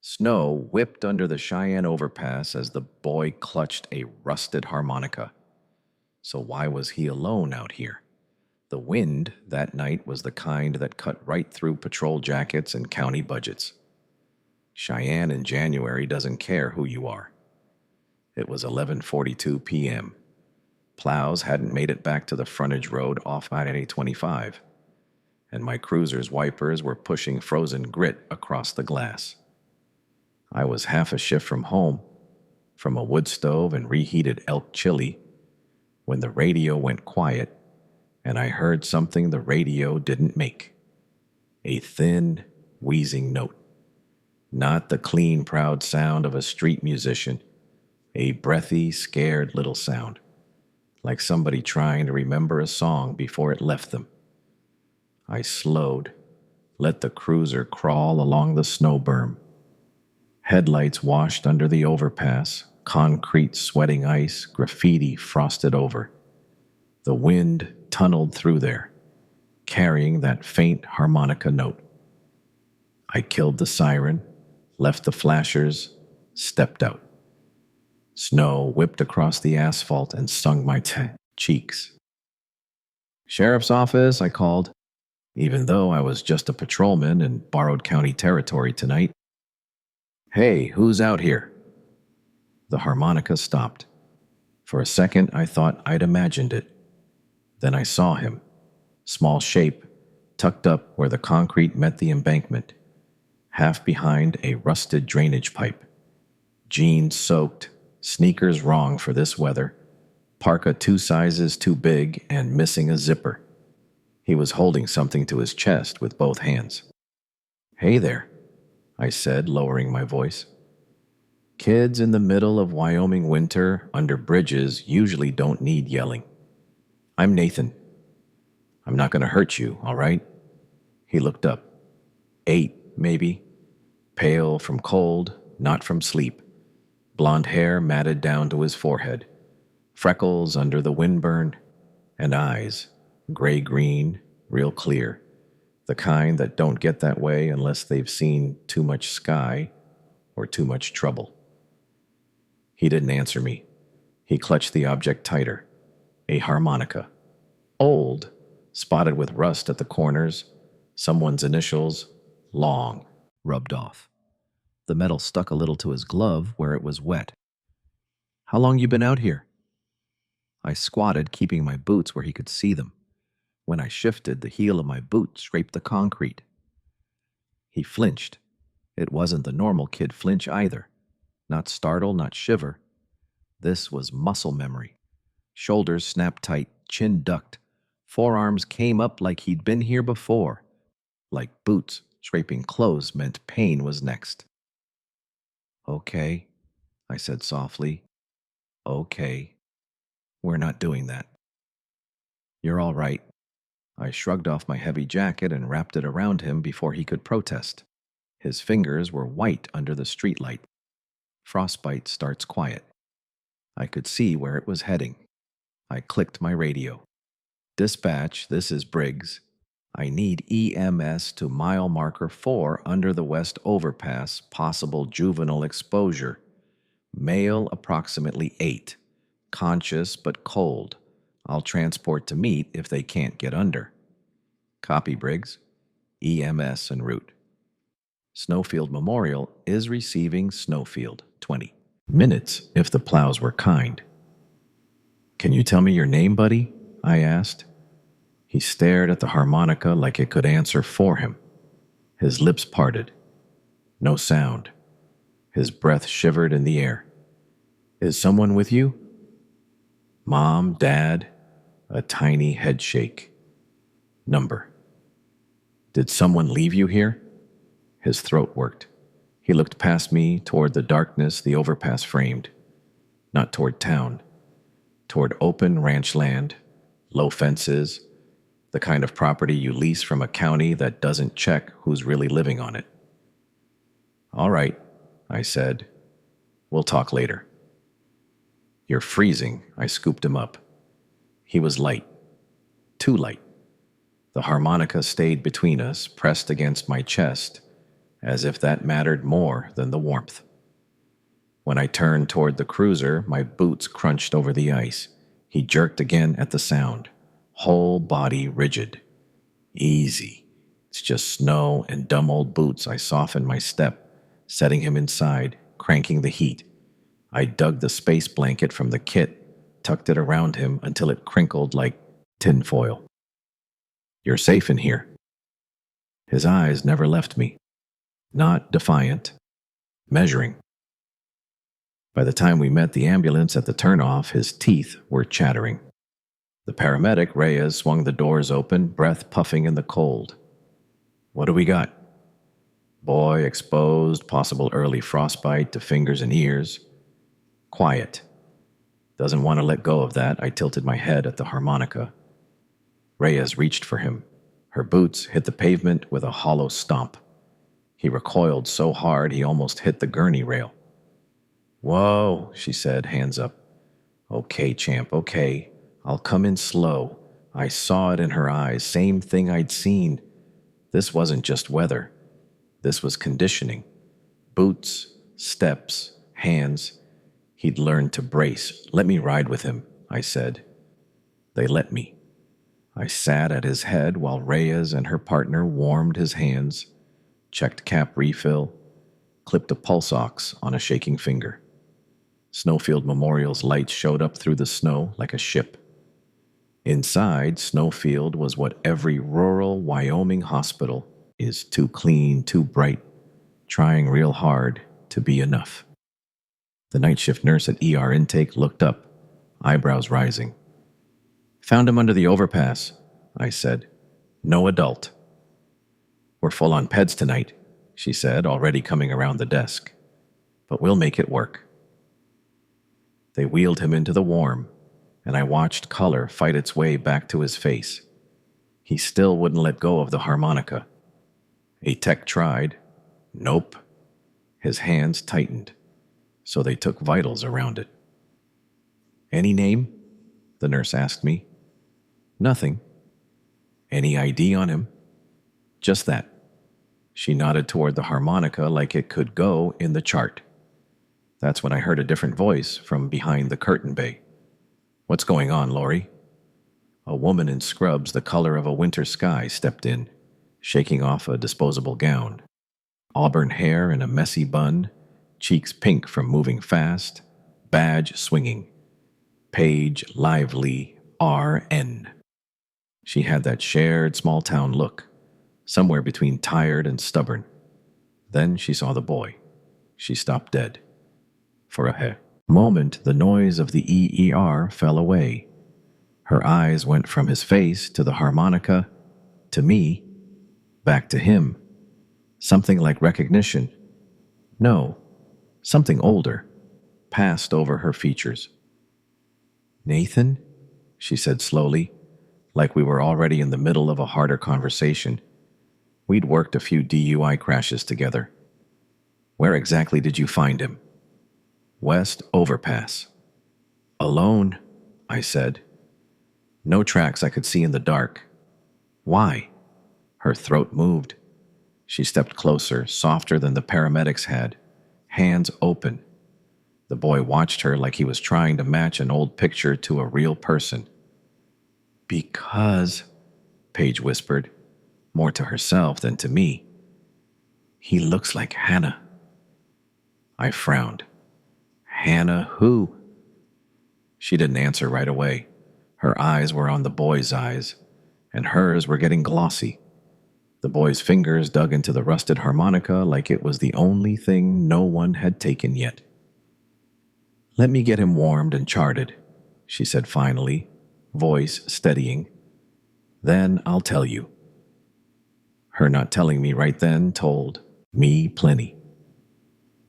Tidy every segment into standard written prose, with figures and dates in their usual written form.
Snow whipped under the Cheyenne overpass as the boy clutched a rusted harmonica. So why was he alone out here? The wind that night was the kind that cut right through patrol jackets and county budgets. Cheyenne in January doesn't care who you are. It was 11:42 p.m. Plows hadn't made it back to the frontage road off I-25, and my cruiser's wipers were pushing frozen grit across the glass. I was half a shift from home, from a wood stove and reheated elk chili, when the radio went quiet and I heard something the radio didn't make. A thin, wheezing note. Not the clean, proud sound of a street musician, a breathy, scared little sound, like somebody trying to remember a song before it left them. I slowed, let the cruiser crawl along the snow berm. Headlights washed under the overpass, concrete sweating ice, graffiti frosted over. The wind tunneled through there, carrying that faint harmonica note. I killed the siren, left the flashers, stepped out. Snow whipped across the asphalt and stung my cheeks. "Sheriff's office," I called, even though I was just a patrolman in borrowed county territory tonight. "Hey, who's out here?" The harmonica stopped. For a second, I thought I'd imagined it. Then I saw him, small shape, tucked up where the concrete met the embankment, half behind a rusted drainage pipe. Jeans soaked, sneakers wrong for this weather, parka 2 sizes too big and missing a zipper. He was holding something to his chest with both hands. "Hey there," I said, lowering my voice. Kids in the middle of Wyoming winter under bridges usually don't need yelling. "I'm Nathan. I'm not going to hurt you, all right?" He looked up. 8, maybe. Pale from cold, not from sleep. Blonde hair matted down to his forehead. Freckles under the windburn. And eyes, gray-green, real clear. The kind that don't get that way unless they've seen too much sky or too much trouble. He didn't answer me. He clutched the object tighter. A harmonica. Old, spotted with rust at the corners, someone's initials, long, rubbed off. The metal stuck a little to his glove where it was wet. "How long you been out here?" I squatted, keeping my boots where he could see them. When I shifted, the heel of my boot scraped the concrete. He flinched. It wasn't the normal kid flinch either. Not startle, not shiver. This was muscle memory. Shoulders snapped tight, chin ducked. Forearms came up like he'd been here before. Like boots scraping clothes meant pain was next. "Okay," I said softly. "Okay. We're not doing that." "You're all right." I shrugged off my heavy jacket and wrapped it around him before he could protest. His fingers were white under the streetlight. Frostbite starts quiet. I could see where it was heading. I clicked my radio. "Dispatch, this is Briggs. I need EMS to mile marker 4 under the west overpass, possible juvenile exposure. Male approximately 8. Conscious but cold. I'll transport to meet if they can't get under." "Copy, Briggs. EMS en route." Snowfield Memorial is receiving Snowfield, 20 minutes if the plows were kind. "Can you tell me your name, buddy?" I asked. He stared at the harmonica like it could answer for him. His lips parted. No sound. His breath shivered in the air. "Is someone with you?" "Mom, Dad," a tiny head shake. "Number." "Did someone leave you here?" His throat worked. He looked past me toward the darkness the overpass framed. Not toward town. Toward open ranch land, low fences, the kind of property you lease from a county that doesn't check who's really living on it. "All right," I said. "We'll talk later." "You're freezing." I scooped him up. He was light. Too light. The harmonica stayed between us, pressed against my chest, as if that mattered more than the warmth. When I turned toward the cruiser, my boots crunched over the ice. He jerked again at the sound, whole body rigid. Easy. It's just snow and dumb old boots. I softened my step, setting him inside, cranking the heat. I dug the space blanket from the kit, tucked it around him until it crinkled like tinfoil. You're safe in here. His eyes never left me. Not defiant, measuring. By the time we met the ambulance at the turnoff, his teeth were chattering. The paramedic, Reyes, swung the doors open, breath puffing in the cold. What do we got? Boy exposed, possible early frostbite to fingers and ears. Quiet. Doesn't want to let go of that. I tilted my head at the harmonica. Reyes reached for him. Her boots hit the pavement with a hollow stomp. He recoiled so hard he almost hit the gurney rail. Whoa, she said, hands up. Okay, champ, okay. I'll come in slow. I saw it in her eyes, same thing I'd seen. This wasn't just weather. This was conditioning. Boots, steps, hands. He'd learned to brace. Let me ride with him, I said. They let me. I sat at his head while Reyes and her partner warmed his hands, checked cap refill, clipped a pulse ox on a shaking finger. Snowfield Memorial's lights showed up through the snow like a ship. Inside, Snowfield was what every rural Wyoming hospital is: too clean, too bright, trying real hard to be enough. The night shift nurse at ER intake looked up, eyebrows rising. Found him under the overpass, I said. No adult. We're full on peds tonight, she said, already coming around the desk. But we'll make it work. They wheeled him into the warm, and I watched color fight its way back to his face. He still wouldn't let go of the harmonica. A tech tried. Nope. His hands tightened, so they took vitals around it. Any name? The nurse asked me. Nothing. Any ID on him? Just that. She nodded toward the harmonica like it could go in the chart. That's when I heard a different voice from behind the curtain bay. What's going on, Lori? A woman in scrubs the color of a winter sky stepped in, shaking off a disposable gown. Auburn hair in a messy bun, cheeks pink from moving fast, badge swinging. Paige Lively, RN. She had that shared small-town look, somewhere between tired and stubborn. Then she saw the boy. She stopped dead. For a moment, the noise of the EER fell away. Her eyes went from his face to the harmonica, to me, back to him. Something like recognition. No, something older, passed over her features. Nathan? She said slowly, like we were already in the middle of a harder conversation. We'd worked a few DUI crashes together. Where exactly did you find him? West Overpass. Alone, I said. No tracks I could see in the dark. Why? Her throat moved. She stepped closer, softer than the paramedics had, hands open. The boy watched her like he was trying to match an old picture to a real person. Because, Paige whispered, more to herself than to me, he looks like Hannah. I frowned. Hannah who? She didn't answer right away. Her eyes were on the boy's eyes, and hers were getting glossy. The boy's fingers dug into the rusted harmonica like it was the only thing no one had taken yet. Let me get him warmed and charted, she said finally, voice steadying. Then I'll tell you. Her not telling me right then told me plenty.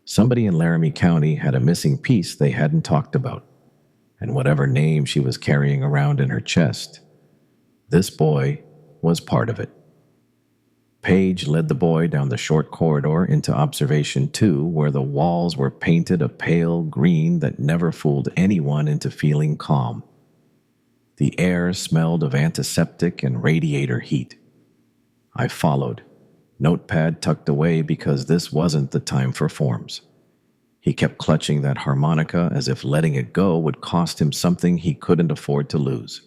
Somebody in Laramie County had a missing piece they hadn't talked about, and whatever name she was carrying around in her chest, this boy was part of it. Paige led the boy down the short corridor into Observation 2, where the walls were painted a pale green that never fooled anyone into feeling calm. The air smelled of antiseptic and radiator heat. I followed, notepad tucked away because this wasn't the time for forms. He kept clutching that harmonica as if letting it go would cost him something he couldn't afford to lose.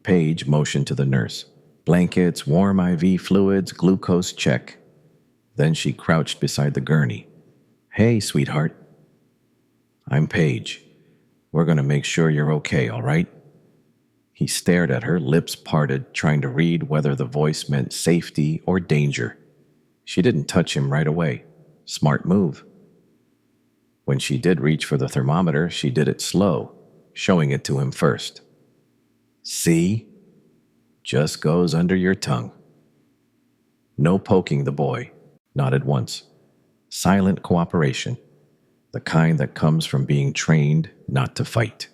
Paige motioned to the nurse. Blankets, warm IV fluids, glucose check. Then she crouched beside the gurney. Hey, sweetheart. I'm Paige. We're going to make sure you're okay, all right? He stared at her, lips parted, trying to read whether the voice meant safety or danger. She didn't touch him right away. Smart move. When she did reach for the thermometer, she did it slow, showing it to him first. See? Just goes under your tongue. No poking the boy, not at once. Silent cooperation, the kind that comes from being trained not to fight.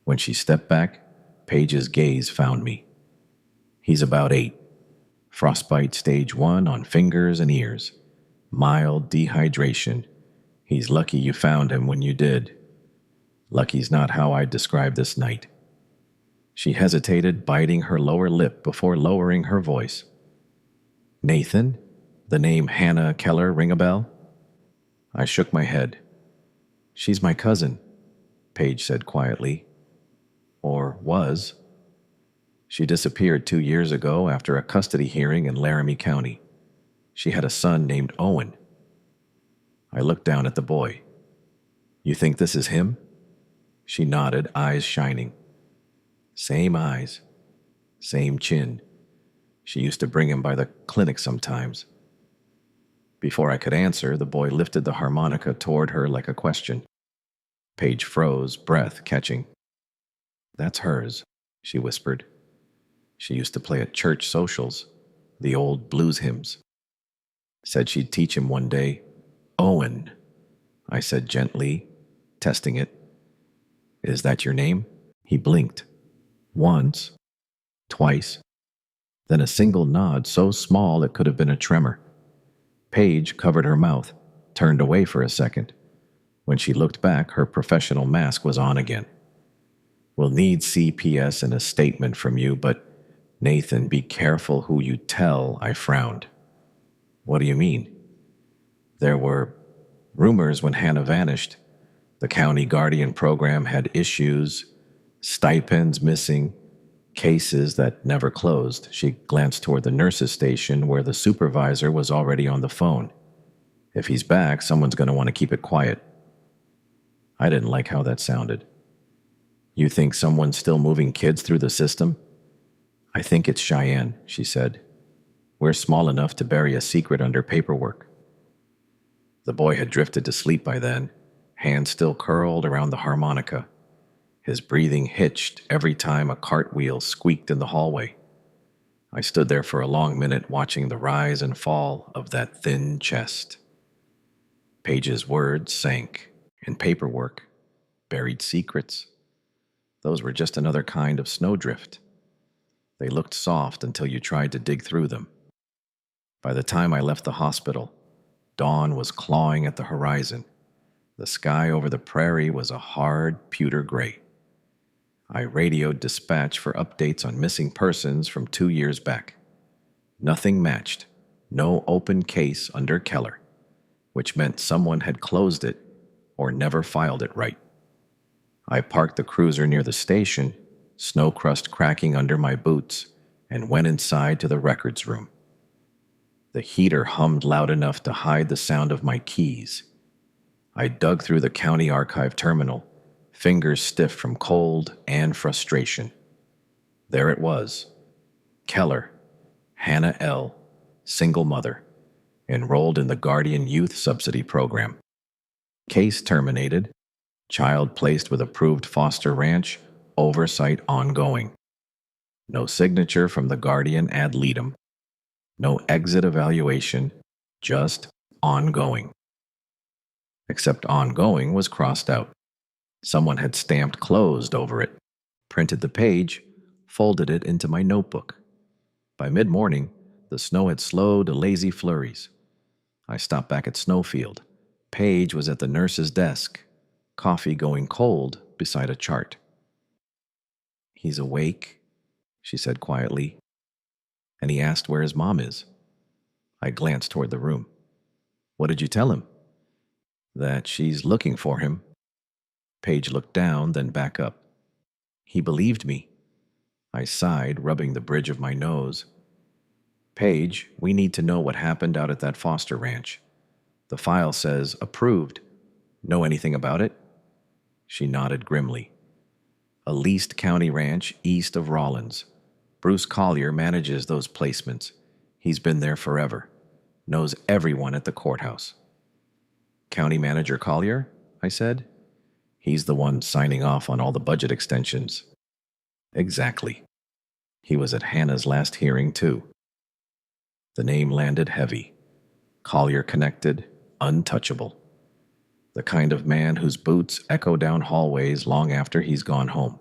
When she stepped back, Paige's gaze found me. He's about 8. Frostbite stage 1 on fingers and ears. Mild dehydration. He's lucky you found him when you did. Lucky's not how I'd describe this night. She hesitated, biting her lower lip before lowering her voice. Nathan? The name Hannah Keller ring a bell? I shook my head. She's my cousin, Paige said quietly. Or was. She disappeared 2 years ago after a custody hearing in Laramie County. She had a son named Owen. I looked down at the boy. You think this is him? She nodded, eyes shining. Same eyes. Same chin. She used to bring him by the clinic sometimes. Before I could answer, the boy lifted the harmonica toward her like a question. Paige froze, breath catching. That's hers, she whispered. She used to play at church socials, the old blues hymns. Said she'd teach him one day. Owen, I said gently, testing it. Is that your name? He blinked. Once. Twice. Then a single nod so small it could have been a tremor. Paige covered her mouth, turned away for a second. When she looked back, her professional mask was on again. We'll need CPS and a statement from you, but Nathan, be careful who you tell, I frowned. What do you mean? There were rumors when Hannah vanished. The county guardian program had issues, stipends missing, cases that never closed. She glanced toward the nurse's station where the supervisor was already on the phone. If he's back, someone's going to want to keep it quiet. I didn't like how that sounded. You think someone's still moving kids through the system? I think it's Cheyenne, she said. We're small enough to bury a secret under paperwork. The boy had drifted to sleep by then, hands still curled around the harmonica. His breathing hitched every time a cartwheel squeaked in the hallway. I stood there for a long minute watching the rise and fall of that thin chest. Paige's words sank. In paperwork, buried secrets. Those were just another kind of snowdrift. They looked soft until you tried to dig through them. By the time I left the hospital, dawn was clawing at the horizon. The sky over the prairie was a hard pewter gray. I radioed dispatch for updates on missing persons from 2 years back. Nothing matched. No open case under Keller, which meant someone had closed it or never filed it right. I parked the cruiser near the station, snow crust cracking under my boots, and went inside to the records room. The heater hummed loud enough to hide the sound of my keys. I dug through the county archive terminal, fingers stiff from cold and frustration. There it was. Keller, Hannah L., single mother, enrolled in the Guardian Youth Subsidy Program. Case terminated. Child placed with approved foster ranch. Oversight ongoing. No signature from the guardian ad litem. No exit evaluation. Just ongoing. Except ongoing was crossed out. Someone had stamped closed over it, printed the page, folded it into my notebook. By mid-morning, the snow had slowed to lazy flurries. I stopped back at Snowfield. Paige was at the nurse's desk, coffee going cold beside a chart. He's awake, she said quietly. and he asked where his mom is. I glanced toward the room. What did you tell him? That she's looking for him. Paige looked down, then back up. He believed me. I sighed, rubbing the bridge of my nose. Paige, we need to know what happened out at that Foster ranch. The file says approved. Know anything about it? She nodded grimly. A leased county ranch east of Rawlins. Bruce Collier manages those placements. He's been there forever. Knows everyone at the courthouse. County Manager Collier? I said. He's the one signing off on all the budget extensions. Exactly. He was at Hannah's last hearing, too. The name landed heavy. Collier connected, untouchable. The kind of man whose boots echo down hallways long after he's gone home.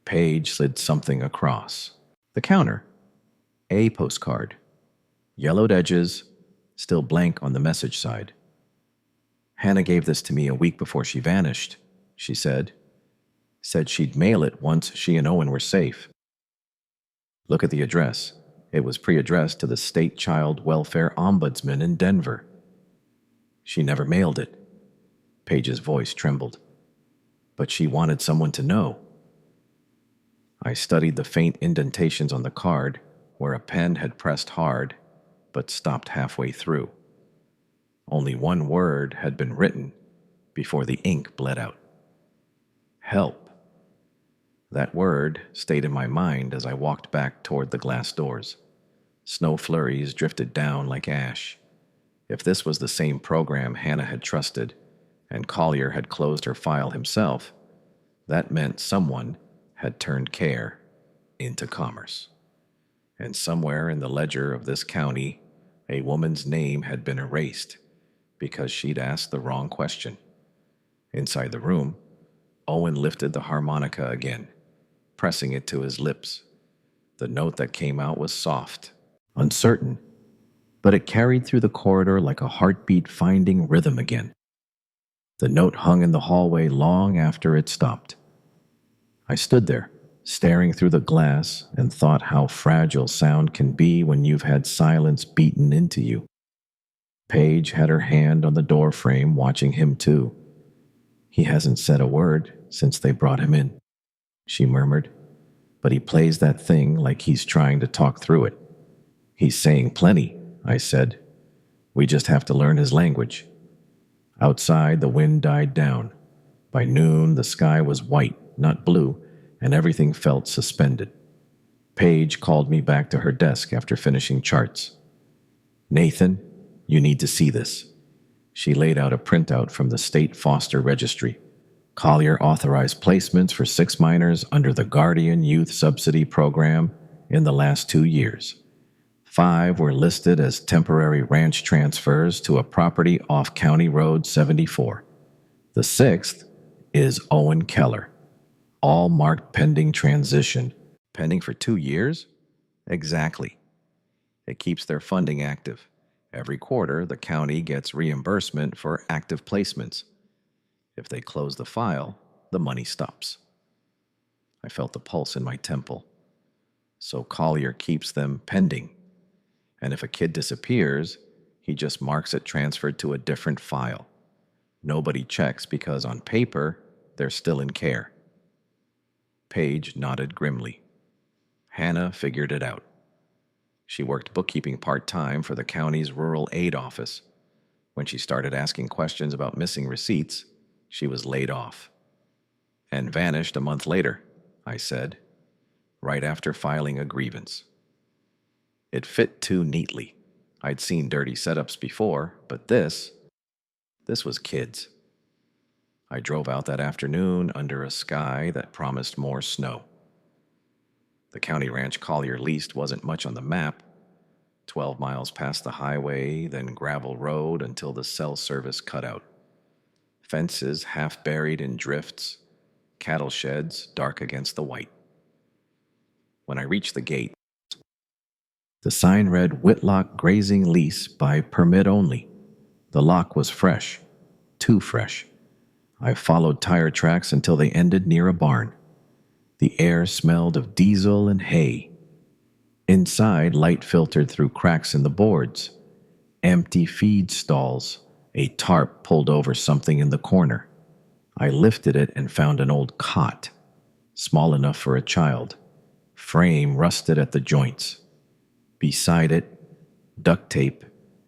Paige slid something across. The counter. A postcard. Yellowed edges, still blank on the message side. Hannah gave this to me a week before she vanished, she said. Said she'd mail it once she and Owen were safe. Look at the address. It was pre-addressed to the State Child Welfare Ombudsman in Denver. She never mailed it. Paige's voice trembled. But she wanted someone to know. I studied the faint indentations on the card where a pen had pressed hard but stopped halfway through. Only one word had been written before the ink bled out. Help. That word stayed in my mind as I walked back toward the glass doors. Snow flurries drifted down like ash. If this was the same program Hannah had trusted, and Collier had closed her file himself, that meant someone had turned care into commerce. And somewhere in the ledger of this county, a woman's name had been erased because she'd asked the wrong question. Inside the room, Owen lifted the harmonica again, pressing it to his lips. The note that came out was soft, uncertain, but it carried through the corridor like a heartbeat finding rhythm again. The note hung in the hallway long after it stopped. I stood there, staring through the glass, and thought how fragile sound can be when you've had silence beaten into you. Paige had her hand on the door frame, watching him too. He hasn't said a word since they brought him in, she murmured, but he plays that thing like he's trying to talk through it. He's saying plenty, I said. We just have to learn his language. Outside, the wind died down. By noon, the sky was white, not blue, and everything felt suspended. Paige called me back to her desk after finishing charts. Nathan, you need to see this. She laid out a printout from the state foster registry. Collier authorized placements for 6 minors under the Guardian Youth Subsidy Program in the last 2 years. 5 were listed as temporary ranch transfers to a property off County Road 74. The 6th is Owen Keller, all marked pending transition. Pending for 2 years? Exactly. It keeps their funding active. Every quarter, the county gets reimbursement for active placements. If they close the file, the money stops. I felt the pulse in my temple. So Collier keeps them pending. And if a kid disappears, he just marks it transferred to a different file. Nobody checks because on paper, they're still in care. Paige nodded grimly. Hannah figured it out. She worked bookkeeping part-time for the county's rural aid office. When she started asking questions about missing receipts, she was laid off. And vanished a month later, I said, right after filing a grievance. It fit too neatly. I'd seen dirty setups before, but this was kids. I drove out that afternoon under a sky that promised more snow. The county ranch Collier leased wasn't much on the map. 12 miles past the highway, then gravel road until the cell service cut out. Fences half buried in drifts, cattle sheds dark against the white. When I reached the gate, the sign read Whitlock Grazing Lease by permit only. The lock was fresh, too fresh. I followed tire tracks until they ended near a barn. The air smelled of diesel and hay. Inside, light filtered through cracks in the boards. Empty feed stalls. A tarp pulled over something in the corner. I lifted it and found an old cot, small enough for a child. Frame rusted at the joints. Beside it, duct tape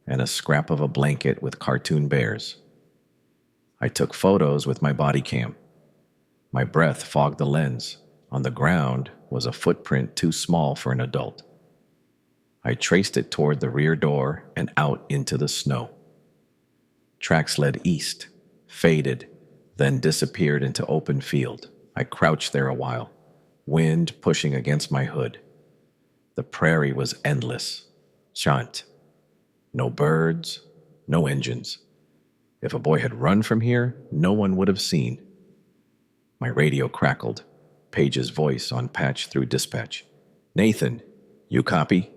and a scrap of a blanket with cartoon bears. I took photos with my body cam. My breath fogged the lens. On the ground was a footprint too small for an adult. I traced it toward the rear door and out into the snow. Tracks led east, faded, then disappeared into open field. I crouched there a while, wind pushing against my hood. The prairie was endless, shant. No birds, no engines. If a boy had run from here, no one would have seen. My radio crackled, Page's voice on patch through dispatch. Nathan, you copy?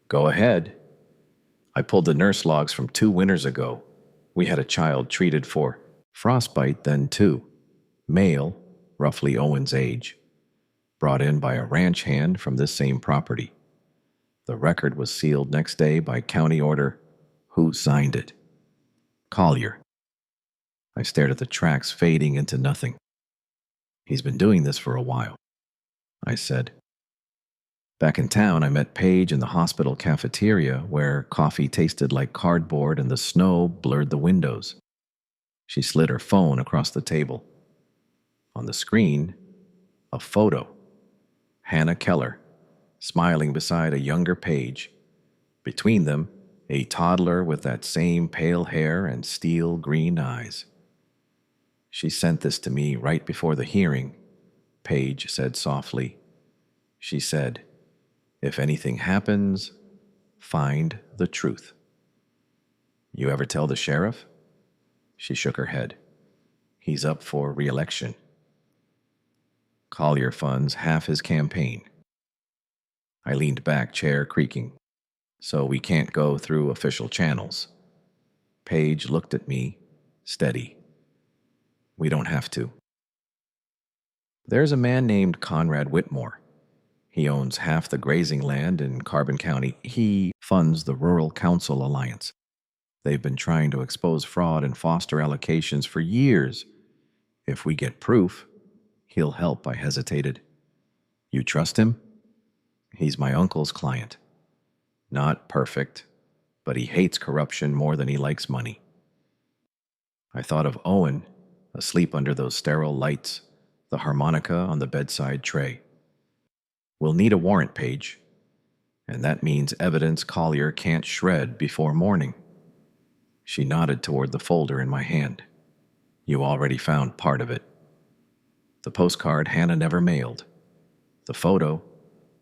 Go ahead. I pulled the nurse logs from 2 winters ago. We had a child treated for frostbite then too. Male, roughly Owen's age. Brought in by a ranch hand from this same property. The record was sealed next day by county order. Who signed it? Collier. I stared at the tracks fading into nothing. He's been doing this for a while, I said. Back in town, I met Paige in the hospital cafeteria where coffee tasted like cardboard and the snow blurred the windows. She slid her phone across the table. On the screen, a photo. Hannah Keller, smiling beside a younger Paige. Between them, a toddler with that same pale hair and steel green eyes. She sent this to me right before the hearing, Paige said softly. She said, if anything happens, find the truth. You ever tell the sheriff? She shook her head. He's up for re-election. Collier funds half his campaign. I leaned back, chair creaking. So we can't go through official channels. Paige looked at me, steady. We don't have to. There's a man named Conrad Whitmore. He owns half the grazing land in Carbon County. He funds the Rural Council Alliance. They've been trying to expose fraud in foster allocations for years. If we get proof, he'll help, I hesitated. You trust him? He's my uncle's client. Not perfect, but he hates corruption more than he likes money. I thought of Owen, asleep under those sterile lights, the harmonica on the bedside tray. We'll need a warrant, Paige, and that means evidence Collier can't shred before morning. She nodded toward the folder in my hand. You already found part of it. The postcard Hannah never mailed. The photo,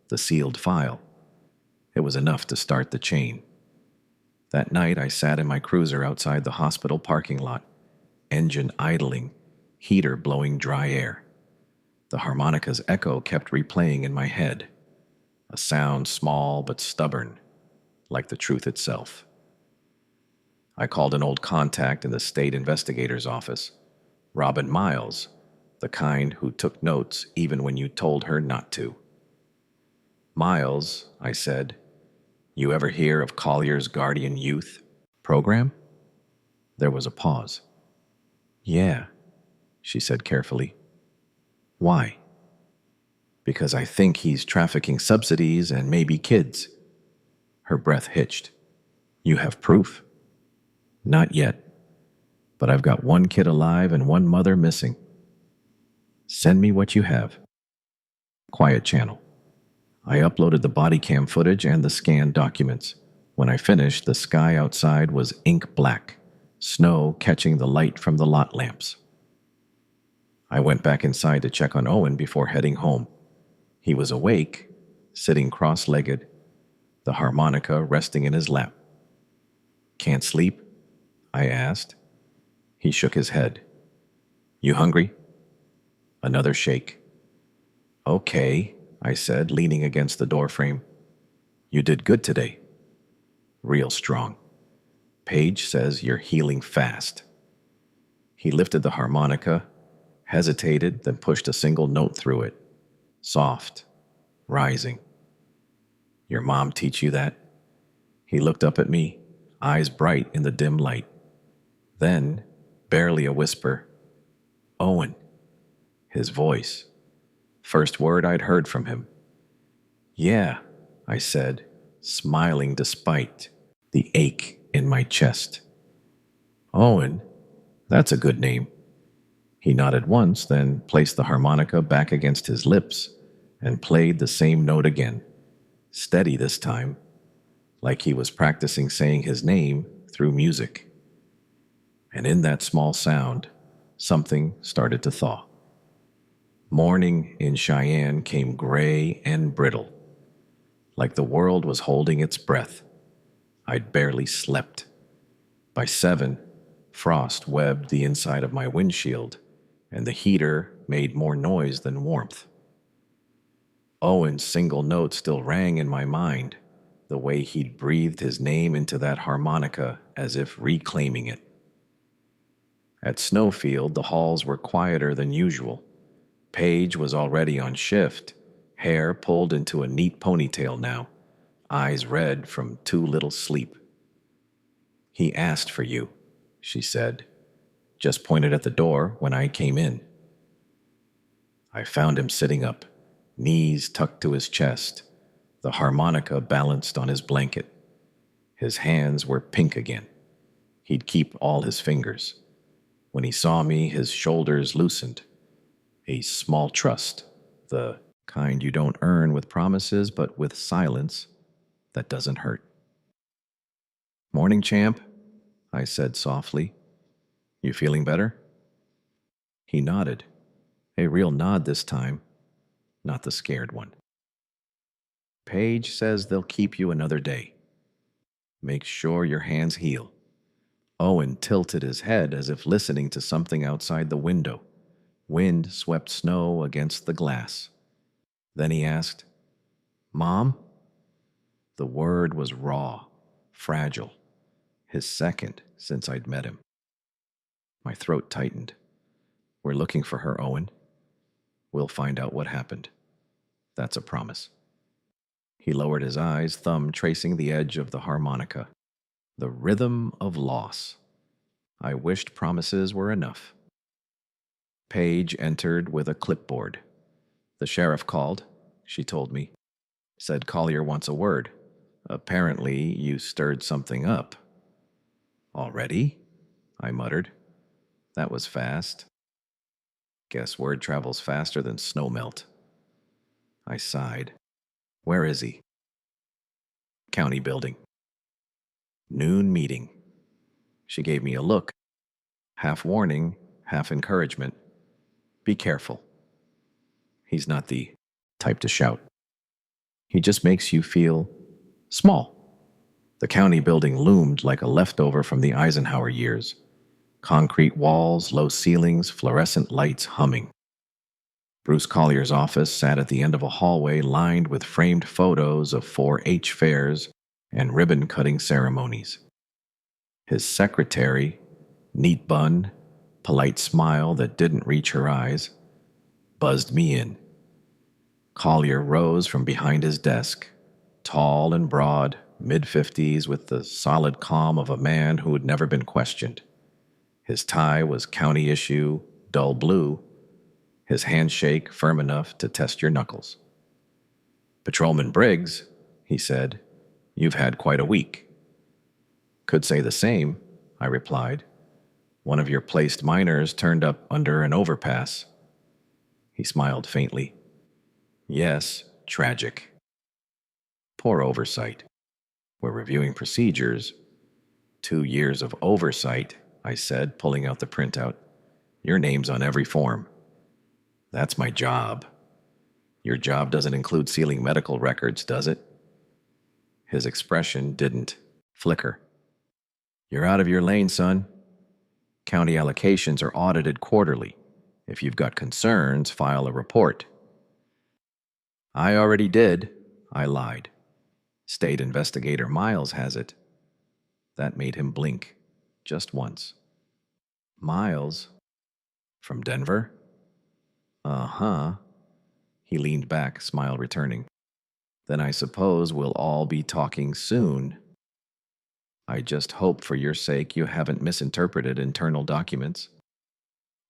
the sealed file. It was enough to start the chain. That night, I sat in my cruiser outside the hospital parking lot, engine idling, heater blowing dry air. The harmonica's echo kept replaying in my head, a sound small but stubborn, like the truth itself. I called an old contact in the state investigator's office, Robin Miles, the kind who took notes even when you told her not to. Miles, I said, you ever hear of Collier's Guardian Youth program? There was a pause. Yeah, she said carefully. Why? Because I think he's trafficking subsidies and maybe kids. Her breath hitched. You have proof? Not yet, but I've got 1 kid alive and 1 mother missing. Send me what you have. Quiet channel. I uploaded the body cam footage and the scanned documents. When I finished, the sky outside was ink black, snow catching the light from the lot lamps. I went back inside to check on Owen before heading home. He was awake, sitting cross-legged, the harmonica resting in his lap. Can't sleep? I asked. He shook his head. You hungry? Another shake. Okay, I said, leaning against the doorframe. You did good today. Real strong. Paige says you're healing fast. He lifted the harmonica, hesitated, then pushed a single note through it. Soft, rising. Your mom teach you that? He looked up at me, eyes bright in the dim light. Then, barely a whisper, Owen, his voice. First word I'd heard from him. Yeah, I said, smiling despite the ache in my chest. Owen, that's a good name. He nodded once, then placed the harmonica back against his lips and played the same note again, steady this time, like he was practicing saying his name through music. And in that small sound, something started to thaw. Morning in Cheyenne came gray and brittle, like the world was holding its breath. I'd barely slept. By 7, frost webbed the inside of my windshield, and the heater made more noise than warmth. Owen's single note still rang in my mind, the way he'd breathed his name into that harmonica as if reclaiming it. At Snowfield, the halls were quieter than usual. Paige was already on shift, hair pulled into a neat ponytail now, eyes red from too little sleep. He asked for you, she said, just pointed at the door when I came in. I found him sitting up, knees tucked to his chest, the harmonica balanced on his blanket. His hands were pink again. He'd keep all his fingers. When he saw me, his shoulders loosened. A small trust, the kind you don't earn with promises, but with silence that doesn't hurt. Morning, champ, I said softly. You feeling better? He nodded, a real nod this time, not the scared one. Paige says they'll keep you another day. Make sure your hands heal. Owen tilted his head as if listening to something outside the window. Wind swept snow against the glass. Then he asked, Mom? The word was raw, fragile, his second since I'd met him. My throat tightened. We're looking for her, Owen. We'll find out what happened. That's a promise. He lowered his eyes, thumb tracing the edge of the harmonica. The rhythm of loss. I wished promises were enough. Paige entered with a clipboard. The sheriff called, she told me. Said Collier wants a word. Apparently, you stirred something up. Already? I muttered. That was fast. Guess word travels faster than snow melt. I sighed. Where is he? County building. Noon meeting. She gave me a look, half warning, half encouragement. Be careful. He's not the type to shout. He just makes you feel small. The county building loomed like a leftover from the Eisenhower years. Concrete walls, low ceilings, fluorescent lights humming. Bruce Collier's office sat at the end of a hallway lined with framed photos of 4-H fairs and ribbon-cutting ceremonies. His secretary, neat bun, polite smile that didn't reach her eyes, buzzed me in. Collier rose from behind his desk, tall and broad, mid-50s, with the solid calm of a man who had never been questioned. His tie was county issue, dull blue, his handshake firm enough to test your knuckles. Patrolman Briggs, he said, you've had quite a week. Could say the same, I replied. One of your placed miners turned up under an overpass. He smiled faintly. Yes, tragic. Poor oversight. We're reviewing procedures. 2 years of oversight, I said, pulling out the printout. Your name's on every form. That's my job. Your job doesn't include sealing medical records, does it? His expression didn't flicker. You're out of your lane, son. County allocations are audited quarterly. If you've got concerns, file a report. I already did, I lied. State investigator Miles has it. That made him blink, just once. Miles? From Denver? Uh-huh. He leaned back, smile returning. Then I suppose we'll all be talking soon. I just hope for your sake you haven't misinterpreted internal documents.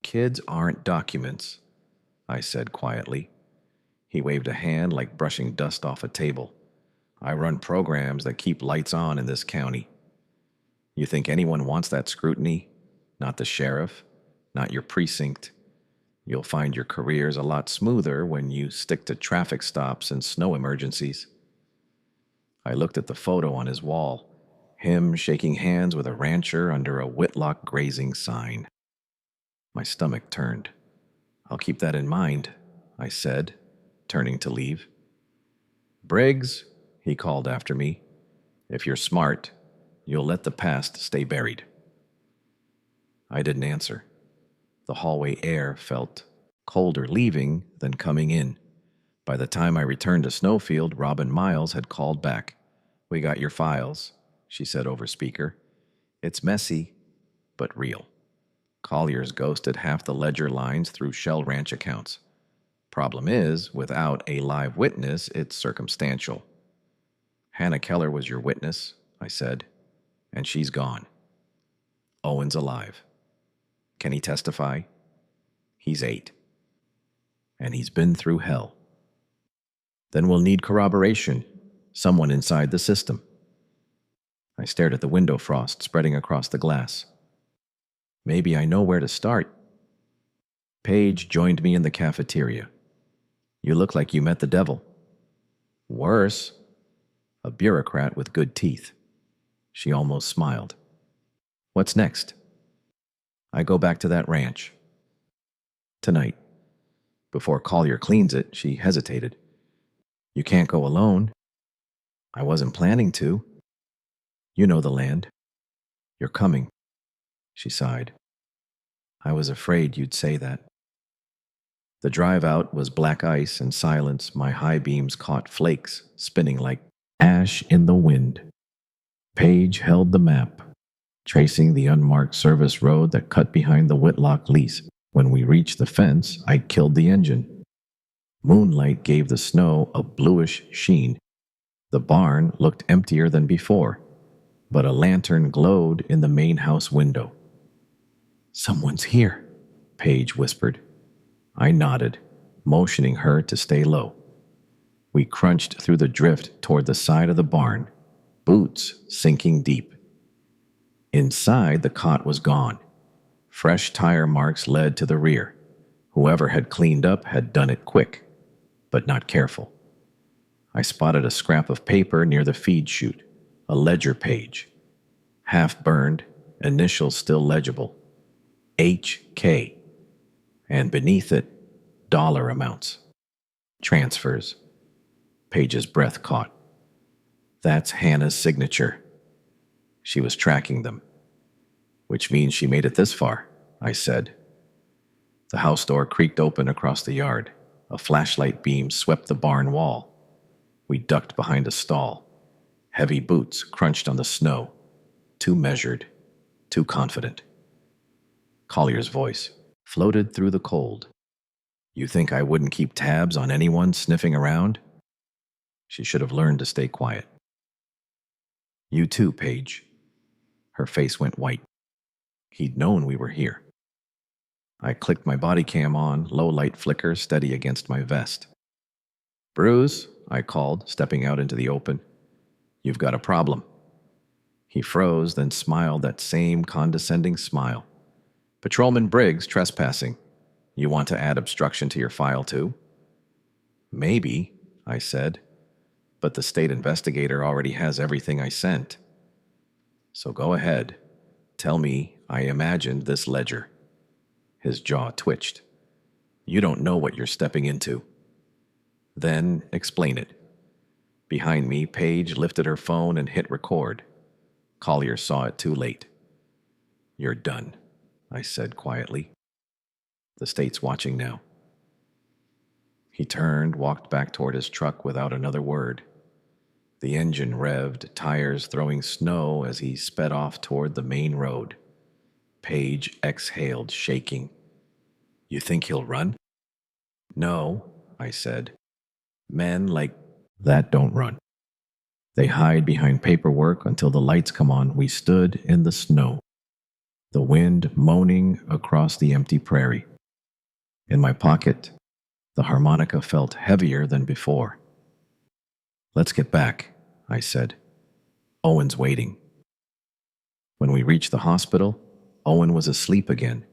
Kids aren't documents, I said quietly. He waved a hand like brushing dust off a table. I run programs that keep lights on in this county. You think anyone wants that scrutiny? Not the sheriff, not your precinct. You'll find your careers a lot smoother when you stick to traffic stops and snow emergencies. I looked at the photo on his wall, him shaking hands with a rancher under a Whitlock grazing sign. My stomach turned. I'll keep that in mind, I said, turning to leave. Briggs, he called after me, if you're smart, you'll let the past stay buried. I didn't answer. The hallway air felt colder leaving than coming in. By the time I returned to Snowfield, Robin Miles had called back. We got your files, she said over speaker. It's messy, but real. Collier's ghosted half the ledger lines through Shell Ranch accounts. Problem is, without a live witness, it's circumstantial. Hannah Keller was your witness, I said, and she's gone. Owen's alive. Can he testify? He's 8. And he's been through hell. Then we'll need corroboration, someone inside the system. I stared at the window frost spreading across the glass. Maybe I know where to start. Paige joined me in the cafeteria. You look like you met the devil. Worse, a bureaucrat with good teeth. She almost smiled. What's next? I go back to that ranch. Tonight. Before Collier cleans it, she hesitated. You can't go alone. I wasn't planning to. You know the land. You're coming. She sighed. I was afraid you'd say that. The drive out was black ice and silence. My high beams caught flakes, spinning like ash in the wind. Paige held the map, tracing the unmarked service road that cut behind the Whitlock lease. When we reached the fence, I killed the engine. Moonlight gave the snow a bluish sheen. The barn looked emptier than before, but a lantern glowed in the main house window. Someone's here, Paige whispered. I nodded, motioning her to stay low. We crunched through the drift toward the side of the barn, boots sinking deep. Inside, the cot was gone. Fresh tire marks led to the rear. Whoever had cleaned up had done it quick, but not careful. I spotted a scrap of paper near the feed chute, a ledger page. Half burned, initials still legible. HK. And beneath it, dollar amounts. Transfers. Paige's breath caught. That's Hannah's signature. She was tracking them. Which means she made it this far, I said. The house door creaked open across the yard. A flashlight beam swept the barn wall. We ducked behind a stall. Heavy boots crunched on the snow. Too measured, too confident. Collier's voice floated through the cold. You think I wouldn't keep tabs on anyone sniffing around? She should have learned to stay quiet. You too, Paige. Her face went white. He'd known we were here. I clicked my body cam on, low light flicker steady against my vest. Bruce, I called, stepping out into the open. You've got a problem. He froze, then smiled that same condescending smile. Patrolman Briggs trespassing. You want to add obstruction to your file too? Maybe, I said, but the state investigator already has everything I sent. So go ahead. Tell me I imagined this ledger. His jaw twitched. You don't know what you're stepping into. Then explain it. Behind me, Paige lifted her phone and hit record. Collier saw it too late. You're done, I said quietly. The state's watching now. He turned, walked back toward his truck without another word. The engine revved, tires throwing snow as he sped off toward the main road. Paige exhaled, shaking. You think he'll run? No, I said. Men like that don't run. They hide behind paperwork until the lights come on. We stood in the snow, the wind moaning across the empty prairie. In my pocket, the harmonica felt heavier than before. Let's get back, I said. Owen's waiting. When we reached the hospital, Owen was asleep again,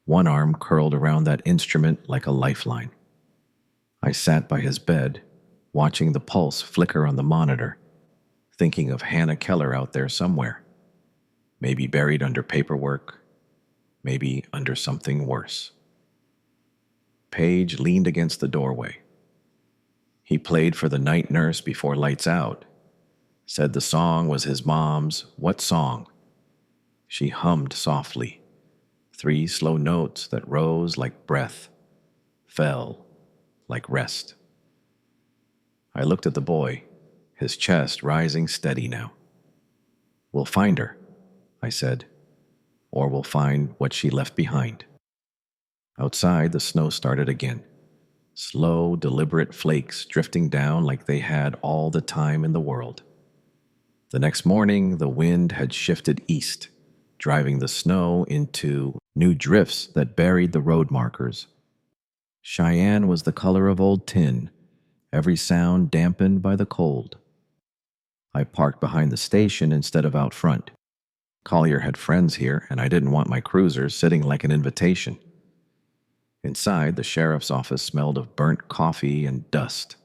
one arm curled around that instrument like a lifeline. I sat by his bed, watching the pulse flicker on the monitor, thinking of Hannah Keller out there somewhere, maybe buried under paperwork, maybe under something worse. Paige leaned against the doorway. He played for the night nurse before lights out, said the song was his mom's "What song?" She hummed softly, 3 slow notes that rose like breath, fell like rest. I looked at the boy, his chest rising steady now. "We'll find her," I said, "or we'll find what she left behind." Outside, the snow started again. Slow, deliberate flakes drifting down like they had all the time in the world. The next morning, the wind had shifted east, driving the snow into new drifts that buried the road markers. Cheyenne was the color of old tin, every sound dampened by the cold. I parked behind the station instead of out front. Collier had friends here, and I didn't want my cruiser sitting like an invitation. Inside, the sheriff's office smelled of burnt coffee and dust.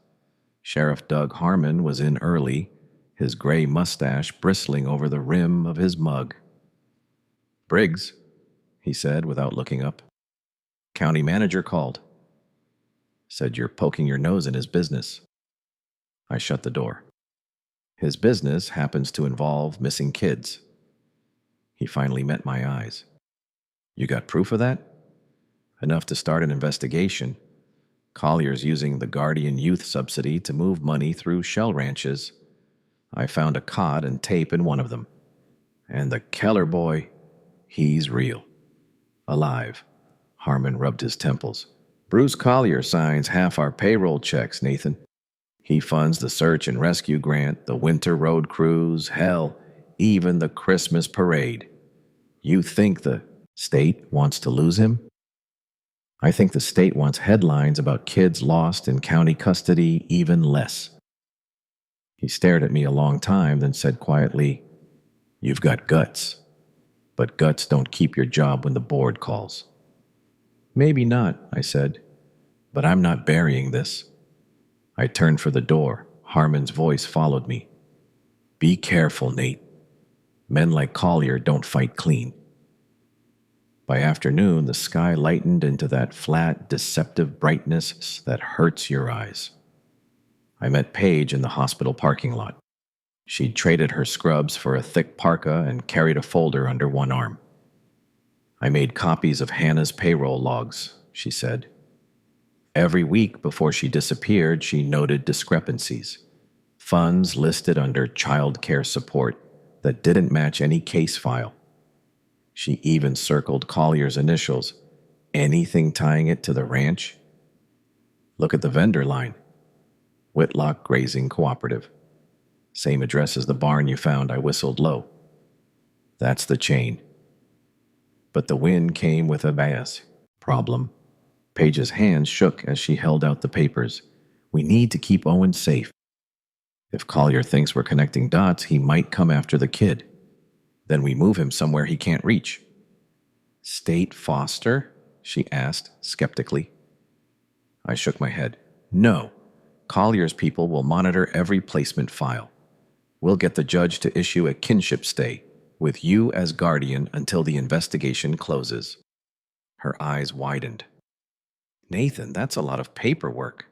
Sheriff Doug Harmon was in early, his gray mustache bristling over the rim of his mug. "Briggs," he said without looking up. "County manager called. Said you're poking your nose in his business." I shut the door. His business happens to involve missing kids. He finally met my eyes. "You got proof of that?" "Enough to start an investigation. Collier's using the Guardian Youth Subsidy to move money through shell ranches. I found a cod and tape in one of them. And the Keller boy, he's real. Alive." Harmon rubbed his temples. "Bruce Collier signs half our payroll checks, Nathan. He funds the search and rescue grant, the winter road cruise, hell, even the Christmas parade. You think the state wants to lose him?" "I think the state wants headlines about kids lost in county custody even less." He stared at me a long time, then said quietly, "You've got guts, but guts don't keep your job when the board calls." "Maybe not," I said, "but I'm not burying this." I turned for the door. Harmon's voice followed me. "Be careful, Nate. Men like Collier don't fight clean." By afternoon, the sky lightened into that flat, deceptive brightness that hurts your eyes. I met Paige in the hospital parking lot. She'd traded her scrubs for a thick parka and carried a folder under one arm. "I made copies of Hannah's payroll logs," she said. Every week before she disappeared, she noted discrepancies. Funds listed under child care support that didn't match any case file. She even circled Collier's initials, anything tying it to the ranch. "Look at the vendor line. Whitlock Grazing Cooperative. Same address as the barn you found," I whistled low. "That's the chain." But the wind came with a bias problem. Paige's hands shook as she held out the papers. "We need to keep Owen safe. If Collier thinks we're connecting dots, he might come after the kid. Then we move him somewhere he can't reach." "State foster?" she asked skeptically. I shook my head. "No. Collier's people will monitor every placement file. We'll get the judge to issue a kinship stay, with you as guardian until the investigation closes." Her eyes widened. "Nathan, that's a lot of paperwork."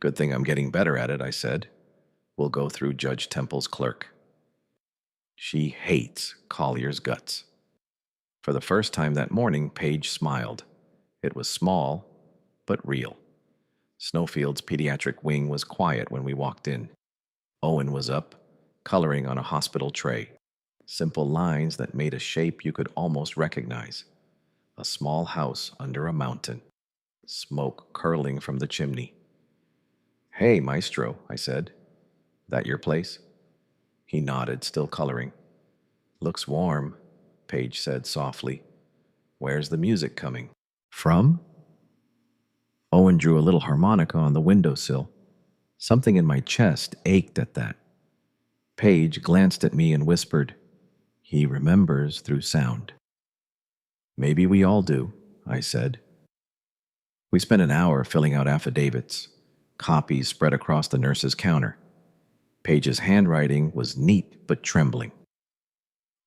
"Good thing I'm getting better at it," I said. "We'll go through Judge Temple's clerk. She hates Collier's guts." For the first time that morning, Paige smiled. It was small, but real. Snowfield's pediatric wing was quiet when we walked in. Owen was up, coloring on a hospital tray. Simple lines that made a shape you could almost recognize. A small house under a mountain. Smoke curling from the chimney. Hey, Maestro, I said. That your place? He nodded, still coloring. Looks warm, Paige said softly. Where's the music coming? From? Owen drew a little harmonica on the windowsill. Something in my chest ached at that. Paige glanced at me and whispered, He remembers through sound. Maybe we all do, I said. We spent an hour filling out affidavits, copies spread across the nurse's counter. Paige's handwriting was neat but trembling.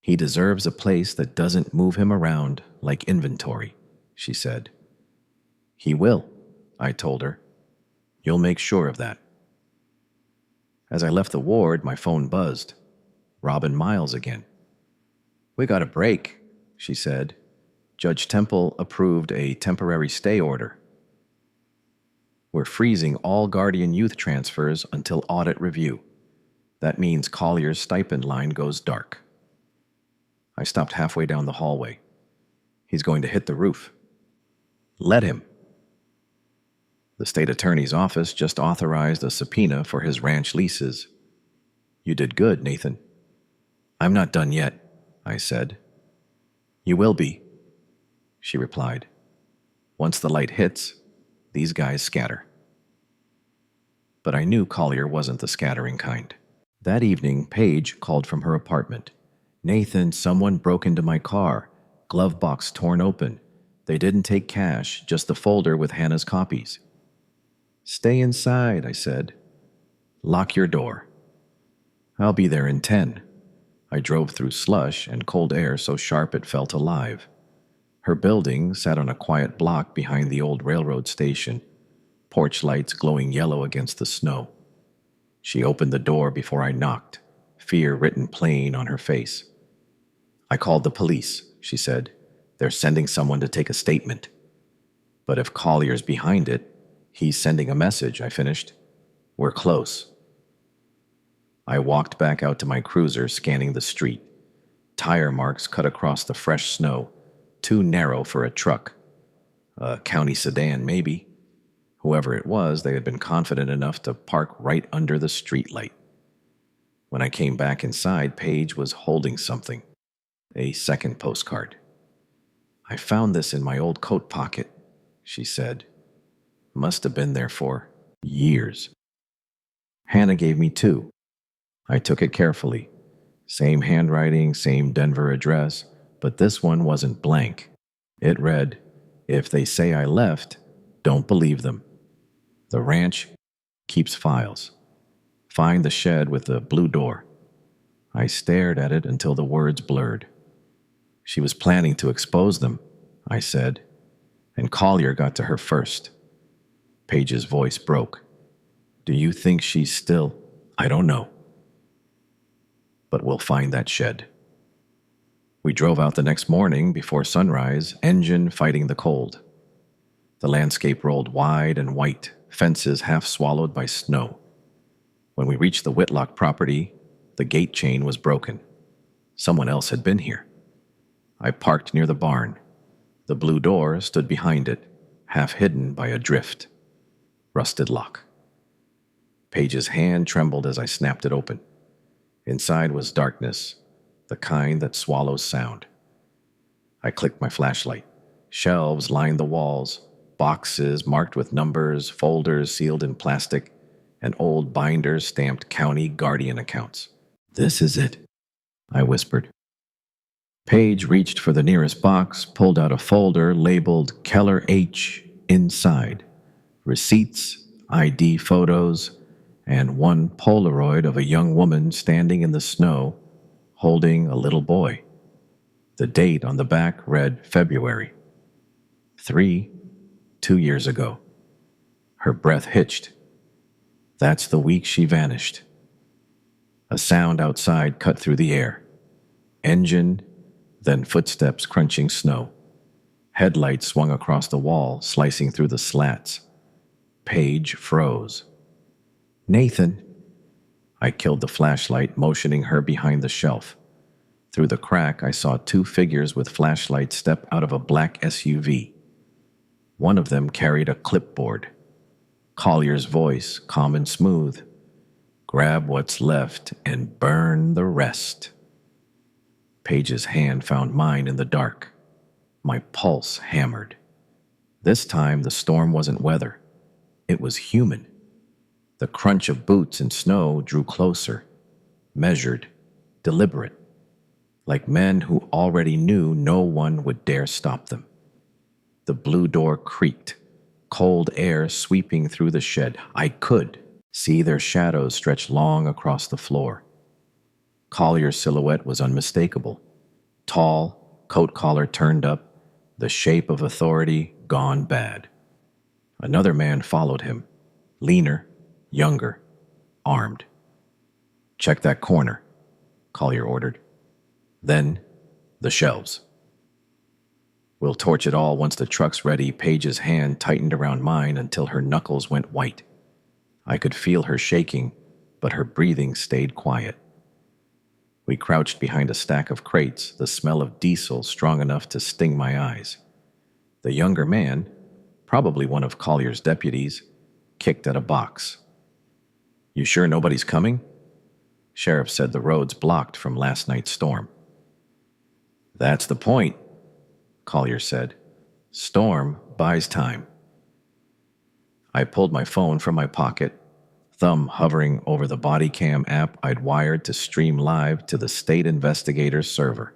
He deserves a place that doesn't move him around like inventory, she said. He will, I told her. You'll make sure of that. As I left the ward, my phone buzzed. Robin Miles again. We got a break, she said. Judge Temple approved a temporary stay order. We're freezing all Guardian Youth transfers until audit review. That means Collier's stipend line goes dark. I stopped halfway down the hallway. He's going to hit the roof. Let him. The state attorney's office just authorized a subpoena for his ranch leases. You did good, Nathan. I'm not done yet, I said. You will be, she replied. Once the light hits, these guys scatter. But I knew Collier wasn't the scattering kind. That evening, Paige called from her apartment. Nathan, someone broke into my car. Glove box torn open. They didn't take cash, just the folder with Hannah's copies. Stay inside, I said. Lock your door. I'll be there in 10. I drove through slush and cold air so sharp it felt alive. Her building sat on a quiet block behind the old railroad station, porch lights glowing yellow against the snow. She opened the door before I knocked, fear written plain on her face. I called the police, she said. They're sending someone to take a statement. But if Collier's behind it, he's sending a message, I finished. We're close. I walked back out to my cruiser, scanning the street. Tire marks cut across the fresh snow, too narrow for a truck. A county sedan, maybe. Whoever it was, they had been confident enough to park right under the streetlight. When I came back inside, Paige was holding something. A second postcard. I found this in my old coat pocket, she said. Must have been there for years. Hannah gave me 2. I took it carefully. Same handwriting, same Denver address, but this one wasn't blank. It read, If they say I left, don't believe them. The ranch keeps files. Find the shed with the blue door. I stared at it until the words blurred. She was planning to expose them, I said, and Collier got to her first. Paige's voice broke. Do you think she's still? I don't know. But we'll find that shed. We drove out the next morning before sunrise, engine fighting the cold. The landscape rolled wide and white, fences half swallowed by snow. When we reached the Whitlock property, the gate chain was broken. Someone else had been here. I parked near the barn. The blue door stood behind it, half hidden by a drift. Rusted lock. Paige's hand trembled as I snapped it open. Inside was darkness, the kind that swallows sound. I clicked my flashlight. Shelves lined the walls, boxes marked with numbers, folders sealed in plastic, and old binders stamped county guardian accounts. This is it, I whispered. Paige reached for the nearest box, pulled out a folder labeled Keller H inside. Receipts, ID photos, and one Polaroid of a young woman standing in the snow, holding a little boy. The date on the back read February. 2 years ago. Her breath hitched. That's the week she vanished. A sound outside cut through the air. Engine, then footsteps crunching snow. Headlights swung across the wall, slicing through the slats. Paige froze. Nathan. I killed the flashlight, motioning her behind the shelf. Through the crack, I saw 2 figures with flashlights step out of a black SUV. One of them carried a clipboard. Collier's voice, calm and smooth. Grab what's left and burn the rest. Page's hand found mine in the dark. My pulse hammered. This time the storm wasn't weather. It was human. The crunch of boots in snow drew closer, measured, deliberate, like men who already knew no one would dare stop them. The blue door creaked, cold air sweeping through the shed. I could see their shadows stretch long across the floor. Collier's silhouette was unmistakable. Tall, coat collar turned up, the shape of authority gone bad. Another man followed him, leaner, younger, armed. Check that corner, Collier ordered. Then, the shelves. We'll torch it all once the truck's ready. Page's hand tightened around mine until her knuckles went white. I could feel her shaking, but her breathing stayed quiet. We crouched behind a stack of crates, the smell of diesel strong enough to sting my eyes. The younger man, probably one of Collier's deputies, kicked at a box. You sure nobody's coming? Sheriff said the road's blocked from last night's storm. That's the point, Collier said. Storm buys time. I pulled my phone from my pocket, thumb hovering over the body cam app I'd wired to stream live to the state investigator's server.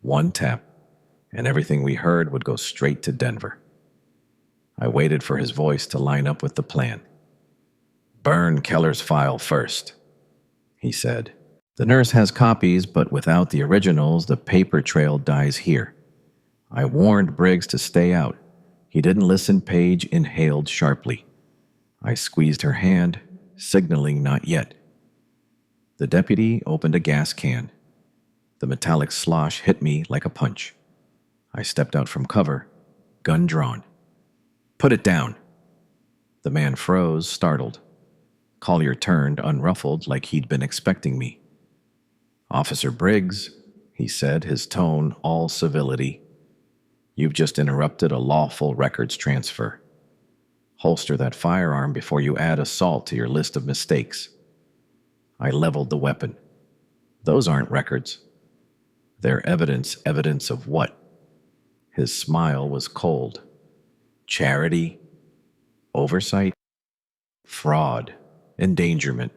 One tap, and everything we heard would go straight to Denver. I waited for his voice to line up with the plan. Burn Keller's file first, he said. The nurse has copies, but without the originals, the paper trail dies here. I warned Briggs to stay out. He didn't listen. Page inhaled sharply. I squeezed her hand, signaling not yet. The deputy opened a gas can. The metallic slosh hit me like a punch. I stepped out from cover, gun drawn. Put it down. The man froze, startled. Collier turned, unruffled, like he'd been expecting me. Officer Briggs, he said, his tone all civility. You've just interrupted a lawful records transfer. Holster that firearm before you add assault to your list of mistakes. I leveled the weapon. Those aren't records. They're evidence. Evidence of what? His smile was cold. Charity? Oversight? Fraud? Endangerment?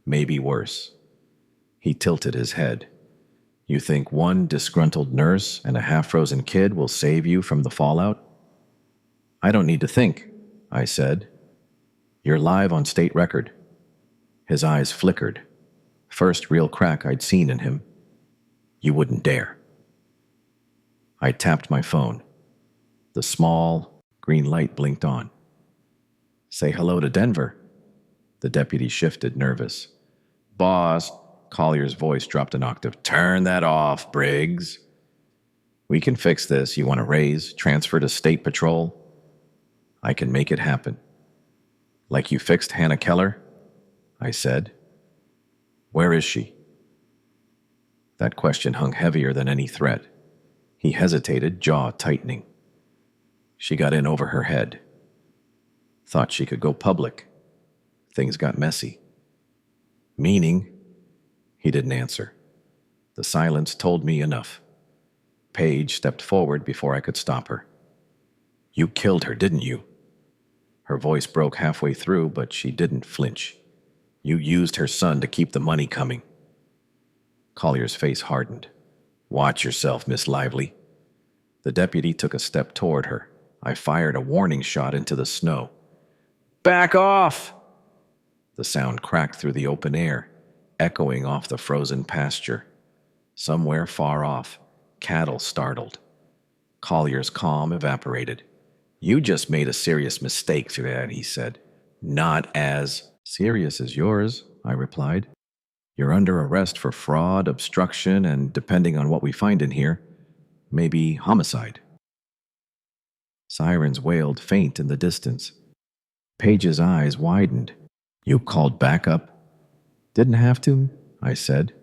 Maybe worse. He tilted his head. You think one disgruntled nurse and a half-frozen kid will save you from the fallout? I don't need to think, I said. You're live on state record. His eyes flickered. First real crack I'd seen in him. You wouldn't dare. I tapped my phone. The small, green light blinked on. Say hello to Denver. The deputy shifted, nervous. Boss, Collier's voice dropped an octave. Turn that off, Briggs. We can fix this. You want to raise, transfer to state patrol? I can make it happen. Like you fixed Hannah Keller? I said. Where is she? That question hung heavier than any threat. He hesitated, jaw tightening. She got in over her head. Thought she could go public. Things got messy. Meaning? He didn't answer. The silence told me enough. Paige stepped forward before I could stop her. You killed her, didn't you? Her voice broke halfway through, but she didn't flinch. You used her son to keep the money coming. Collier's face hardened. Watch yourself, Miss Lively. The deputy took a step toward her. I fired a warning shot into the snow. Back off! The sound cracked through the open air, echoing off the frozen pasture. Somewhere far off, cattle startled. Collier's calm evaporated. You just made a serious mistake through that, he said. Not as serious as yours, I replied. You're under arrest for fraud, obstruction, and, depending on what we find in here, maybe homicide. Sirens wailed faint in the distance. Paige's eyes widened. You called backup? Didn't have to, I said.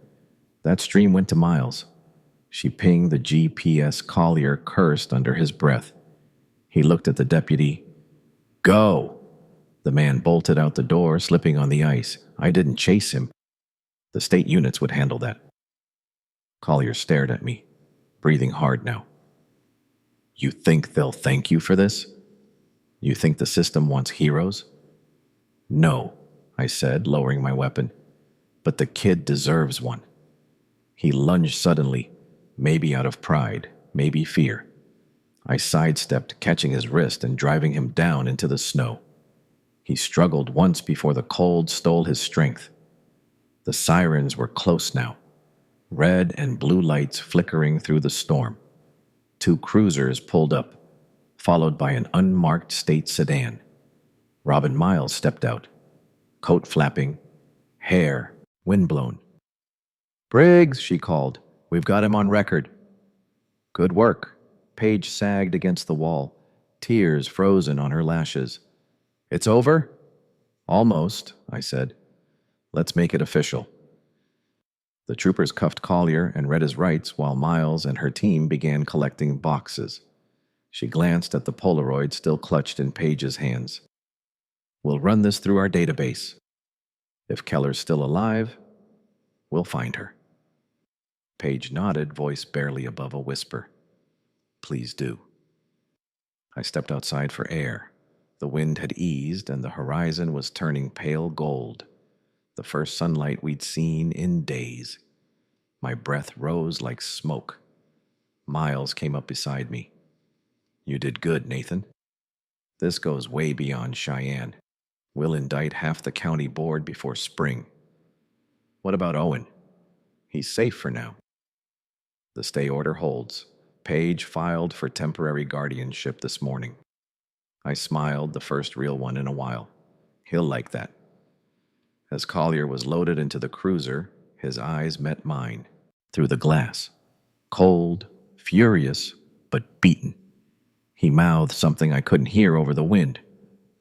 That stream went to miles. She pinged the GPS. Collier cursed under his breath. He looked at the deputy. Go! The man bolted out the door, slipping on the ice. I didn't chase him. The state units would handle that. Collier stared at me, breathing hard now. You think they'll thank you for this? You think the system wants heroes? No, I said, lowering my weapon. But the kid deserves one. He lunged suddenly, maybe out of pride, maybe fear. I sidestepped, catching his wrist and driving him down into the snow. He struggled once before the cold stole his strength. The sirens were close now, red and blue lights flickering through the storm. 2 cruisers pulled up, followed by an unmarked state sedan. Robin Miles stepped out, coat flapping, hair windblown. Briggs, she called. We've got him on record. Good work. Paige sagged against the wall, tears frozen on her lashes. It's over? Almost, I said. Let's make it official. The troopers cuffed Collier and read his rights while Miles and her team began collecting boxes. She glanced at the Polaroid still clutched in Paige's hands. We'll run this through our database. If Keller's still alive, we'll find her. Paige nodded, voice barely above a whisper. Please do. I stepped outside for air. The wind had eased and the horizon was turning pale gold, the first sunlight we'd seen in days. My breath rose like smoke. Miles came up beside me. You did good, Nathan. This goes way beyond Cheyenne. We'll indict half the county board before spring. What about Owen? He's safe for now. The stay order holds. Paige filed for temporary guardianship this morning. I smiled, the first real one in a while. He'll like that. As Collier was loaded into the cruiser, his eyes met mine, through the glass. Cold, furious, but beaten. He mouthed something I couldn't hear over the wind.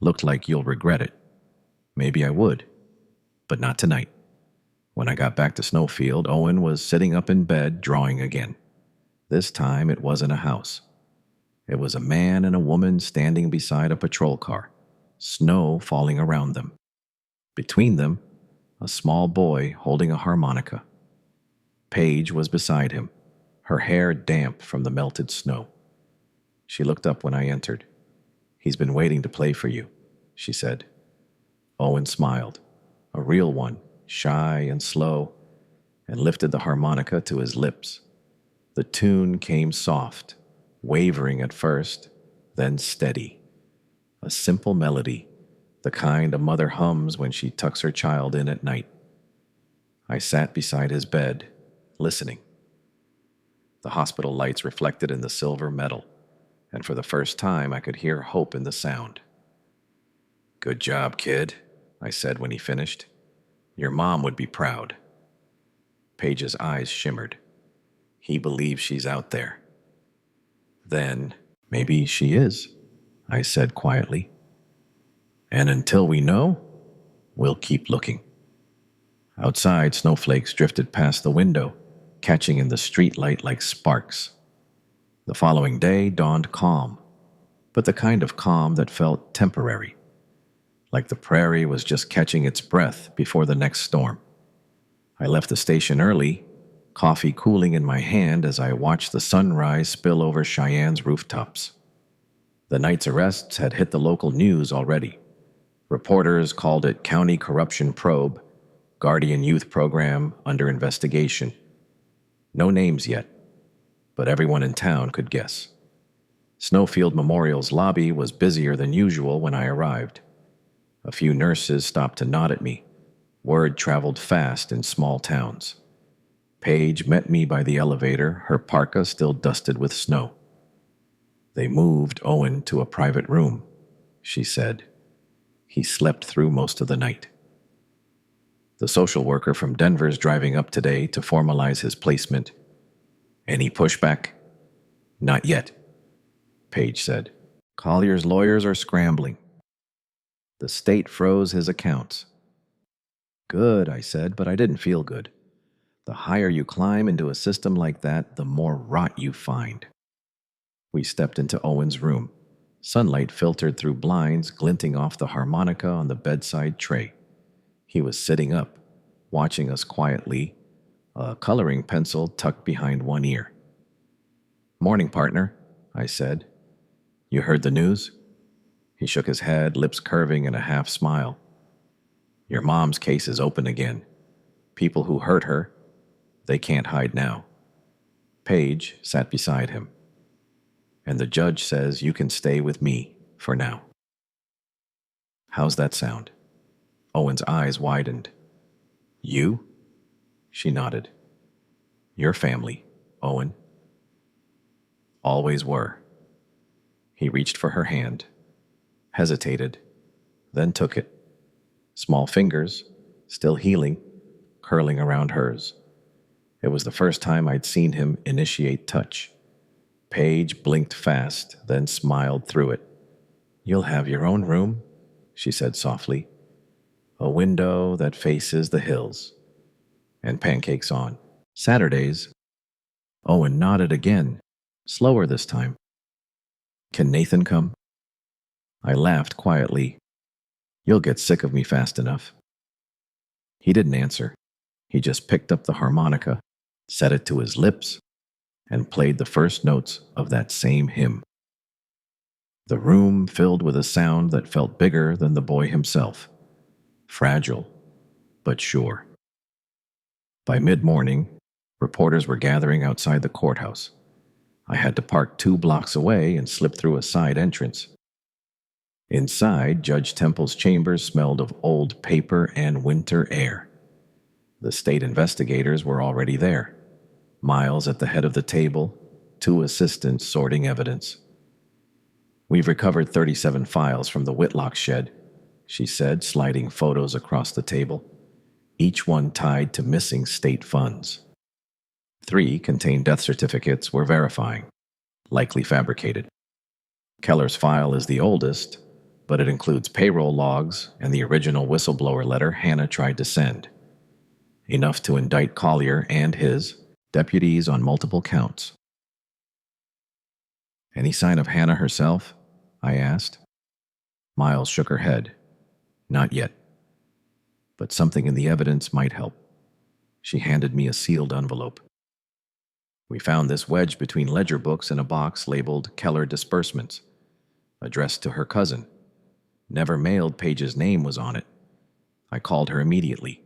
Looked like you'll regret it. Maybe I would, but not tonight. When I got back to Snowfield, Owen was sitting up in bed, drawing again. This time it wasn't a house. It was a man and a woman standing beside a patrol car, snow falling around them. Between them, a small boy holding a harmonica. Paige was beside him, her hair damp from the melted snow. She looked up when I entered. He's been waiting to play for you, she said. Owen smiled, a real one, shy and slow, and lifted the harmonica to his lips. The tune came soft, wavering at first, then steady. A simple melody, the kind a mother hums when she tucks her child in at night. I sat beside his bed, listening. The hospital lights reflected in the silver metal, and for the first time I could hear hope in the sound. Good job, kid, I said when he finished. Your mom would be proud. Paige's eyes shimmered. He believes she's out there. Then, maybe she is, I said quietly. And until we know, we'll keep looking. Outside, snowflakes drifted past the window, catching in the streetlight like sparks. The following day dawned calm, but the kind of calm that felt temporary, like the prairie was just catching its breath before the next storm. I left the station early, coffee cooling in my hand as I watched the sunrise spill over Cheyenne's rooftops. The night's arrests had hit the local news already. Reporters called it County Corruption Probe, Guardian Youth Program under investigation. No names yet, but everyone in town could guess. Snowfield Memorial's lobby was busier than usual when I arrived. A few nurses stopped to nod at me. Word traveled fast in small towns. Paige met me by the elevator, her parka still dusted with snow. They moved Owen to a private room, she said. He slept through most of the night. The social worker from Denver's driving up today to formalize his placement. Any pushback? Not yet, Paige said. Collier's lawyers are scrambling. The state froze his accounts. Good, I said, but I didn't feel good. The higher you climb into a system like that, the more rot you find. We stepped into Owen's room, Sunlight filtered through blinds, glinting off the harmonica on the bedside tray. He was sitting up, watching us quietly, a coloring pencil tucked behind one ear. "Morning, partner," I said. "You heard the news?" He shook his head, lips curving in a half smile. "Your mom's case is open again. People who hurt her, they can't hide now." Paige sat beside him. "And the judge says you can stay with me for now." "How's that sound?" Owen's eyes widened. "You?" She nodded. "Your family, Owen." "Always were." He reached for her hand, hesitated, then took it. Small fingers, still healing, curling around hers. It was the first time I'd seen him initiate touch. Paige blinked fast, then smiled through it. "You'll have your own room," she said softly. "A window that faces the hills. And pancakes on Saturdays." Owen nodded again, slower this time. "Can Nathan come?" I laughed quietly. "You'll get sick of me fast enough." He didn't answer. He just picked up the harmonica, set it to his lips, and played the first notes of that same hymn. The room filled with a sound that felt bigger than the boy himself. Fragile, but sure. By mid-morning, reporters were gathering outside the courthouse. I had to park 2 blocks away and slip through a side entrance. Inside, Judge Temple's chambers smelled of old paper and winter air. The state investigators were already there. Miles at the head of the table, 2 assistants sorting evidence. "We've recovered 37 files from the Whitlock shed," she said, sliding photos across the table, each one tied to missing state funds. 3 contained death certificates we're verifying, likely fabricated. Keller's file is the oldest, but it includes payroll logs and the original whistleblower letter Hannah tried to send. Enough to indict Collier and his deputies on multiple counts. "Any sign of Hannah herself?" I asked. Miles shook her head. "Not yet. But something in the evidence might help." She handed me a sealed envelope. "We found this wedged between ledger books in a box labeled Keller Disbursements, addressed to her cousin. Never mailed. Paige's name was on it. I called her immediately.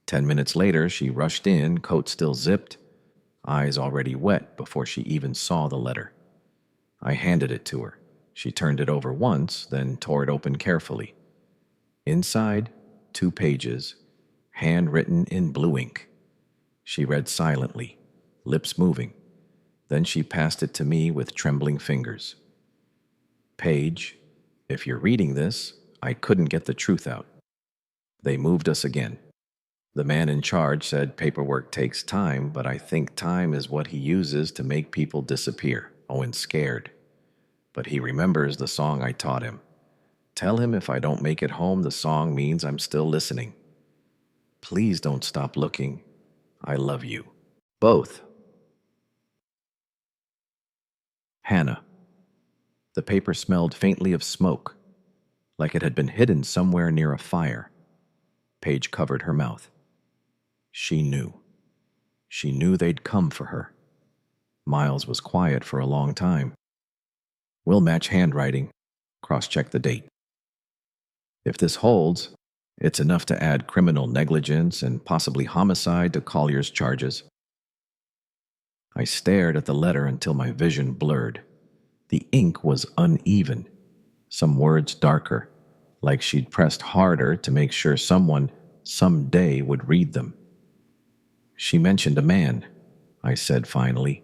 10 minutes later, she rushed in, coat still zipped, eyes already wet before she even saw the letter. I handed it to her. She turned it over once, then tore it open carefully. Inside, 2 pages, handwritten in blue ink. She read silently, lips moving. Then she passed it to me with trembling fingers. "Paige, if you're reading this, I couldn't get the truth out. They moved us again. The man in charge said paperwork takes time, but I think time is what he uses to make people disappear." Owen's scared. "But he remembers the song I taught him. Tell him if I don't make it home, the song means I'm still listening. Please don't stop looking. I love you. Both." Hannah. The paper smelled faintly of smoke, like it had been hidden somewhere near a fire. Paige covered her mouth. She knew. She knew they'd come for her. Miles was quiet for a long time. "We'll match handwriting. Cross-check the date. If this holds, it's enough to add criminal negligence and possibly homicide to Collier's charges." I stared at the letter until my vision blurred. The ink was uneven, some words darker, like she'd pressed harder to make sure someone, someday, would read them. "She mentioned a man," I said finally.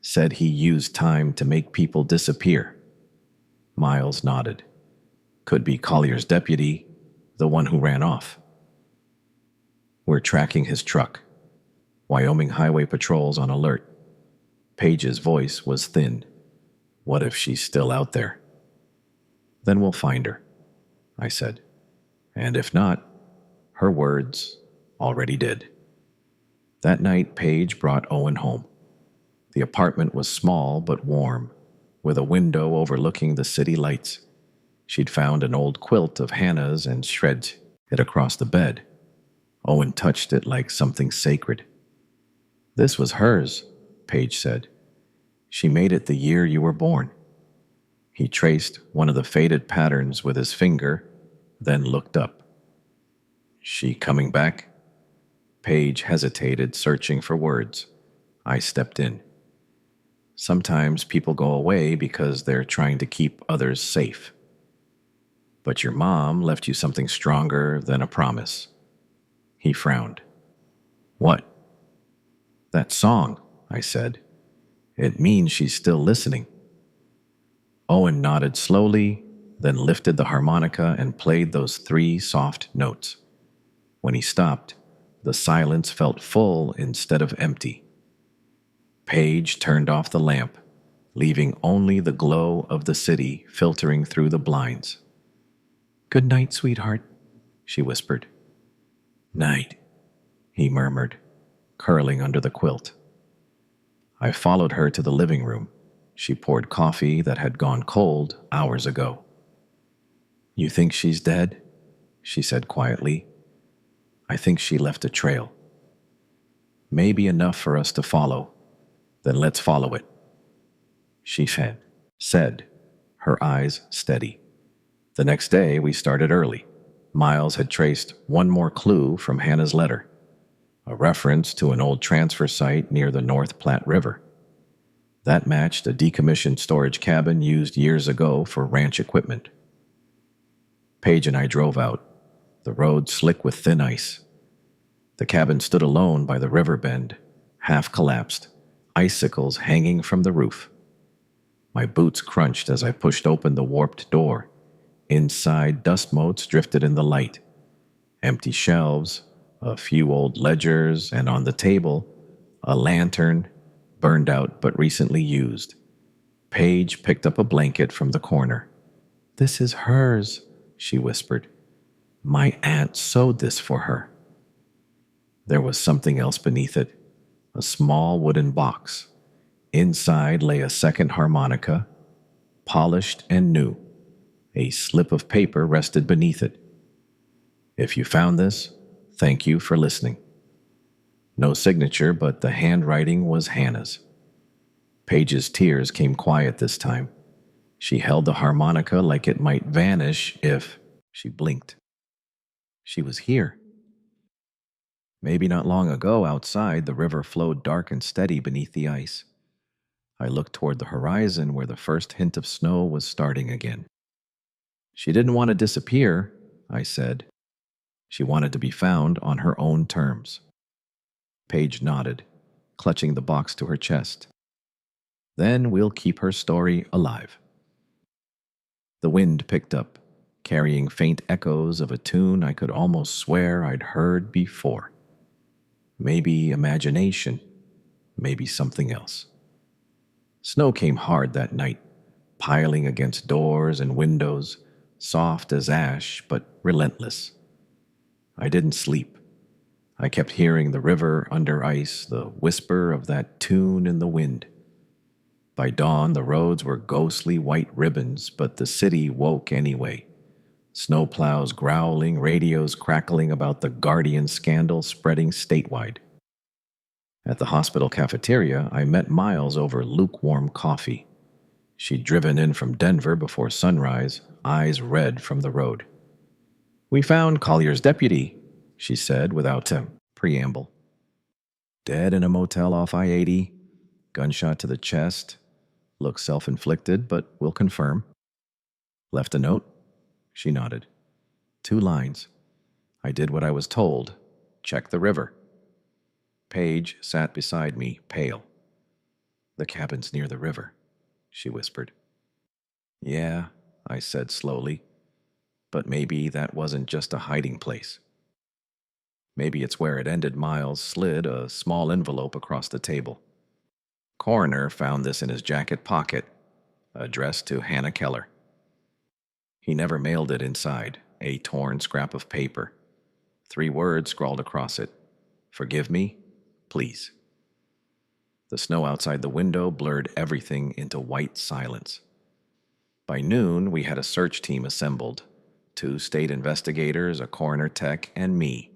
"Said he used time to make people disappear." Miles nodded. "Could be Collier's deputy, the one who ran off." "We're tracking his truck. Wyoming Highway Patrol's on alert." Paige's voice was thin. "What if she's still out there?" "Then we'll find her," I said. "And if not, her words already did." That night, Paige brought Owen home. The apartment was small but warm, with a window overlooking the city lights. She'd found an old quilt of Hannah's and shred it across the bed. Owen touched it like something sacred. "This was hers," Paige said. "She made it the year you were born." He traced one of the faded patterns with his finger, then looked up. "She coming back?" Paige hesitated, searching for words. I stepped in. "Sometimes people go away because they're trying to keep others safe. But your mom left you something stronger than a promise." He frowned. "What?" "That song," I said. "It means she's still listening." Owen nodded slowly, then lifted the harmonica and played those 3 soft notes. When he stopped, the silence felt full instead of empty. Paige turned off the lamp, leaving only the glow of the city filtering through the blinds. "Good night, sweetheart," she whispered. "Night," he murmured, curling under the quilt. I followed her to the living room. She poured coffee that had gone cold hours ago. "You think she's dead?" she said quietly. "I think she left a trail. Maybe enough for us to follow. Then let's follow it." She said, her eyes steady. The next day, we started early. Miles had traced one more clue from Hannah's letter, a reference to an old transfer site near the North Platte River. That matched a decommissioned storage cabin used years ago for ranch equipment. Paige and I drove out, the road slick with thin ice. The cabin stood alone by the river bend, half collapsed, icicles hanging from the roof. My boots crunched as I pushed open the warped door. Inside, dust motes drifted in the light. Empty shelves, a few old ledgers, and on the table, a lantern, burned out but recently used. Paige picked up a blanket from the corner. "This is hers," she whispered. "My aunt sewed this for her." There was something else beneath it, a small wooden box. Inside lay a second harmonica, polished and new. A slip of paper rested beneath it. "If you found this, thank you for listening." No signature, but the handwriting was Hannah's. Paige's tears came quiet this time. She held the harmonica like it might vanish if she blinked. She was here. Maybe not long ago, outside, the river flowed dark and steady beneath the ice. I looked toward the horizon where the first hint of snow was starting again. "She didn't want to disappear," I said. "She wanted to be found on her own terms." Paige nodded, clutching the box to her chest. "Then we'll keep her story alive." The wind picked up, carrying faint echoes of a tune I could almost swear I'd heard before. Maybe imagination, maybe something else. Snow came hard that night, piling against doors and windows, soft as ash but relentless. I didn't sleep. I kept hearing the river under ice, the whisper of that tune in the wind. By dawn, the roads were ghostly white ribbons, but the city woke anyway. Snowplows growling, radios crackling about the Guardian scandal spreading statewide. At the hospital cafeteria, I met Miles over lukewarm coffee. She'd driven in from Denver before sunrise, eyes red from the road. "We found Collier's deputy," she said without a preamble. "Dead in a motel off I-80, gunshot to the chest. Looks self-inflicted, but we'll confirm." "Left a note?" She nodded. 2 lines. "I did what I was told. Check the river." Paige sat beside me, pale. "The cabin's near the river," she whispered. "Yeah," I said slowly. "But maybe that wasn't just a hiding place. Maybe it's where it ended." Miles slid a small envelope across the table. "Coroner found this in his jacket pocket, addressed to Hannah Keller. He never mailed it inside, a torn scrap of paper. 3 words scrawled across it. 'Forgive me, please.'" The snow outside the window blurred everything into white silence. By noon, we had a search team assembled: 2 state investigators, a coroner tech, and me.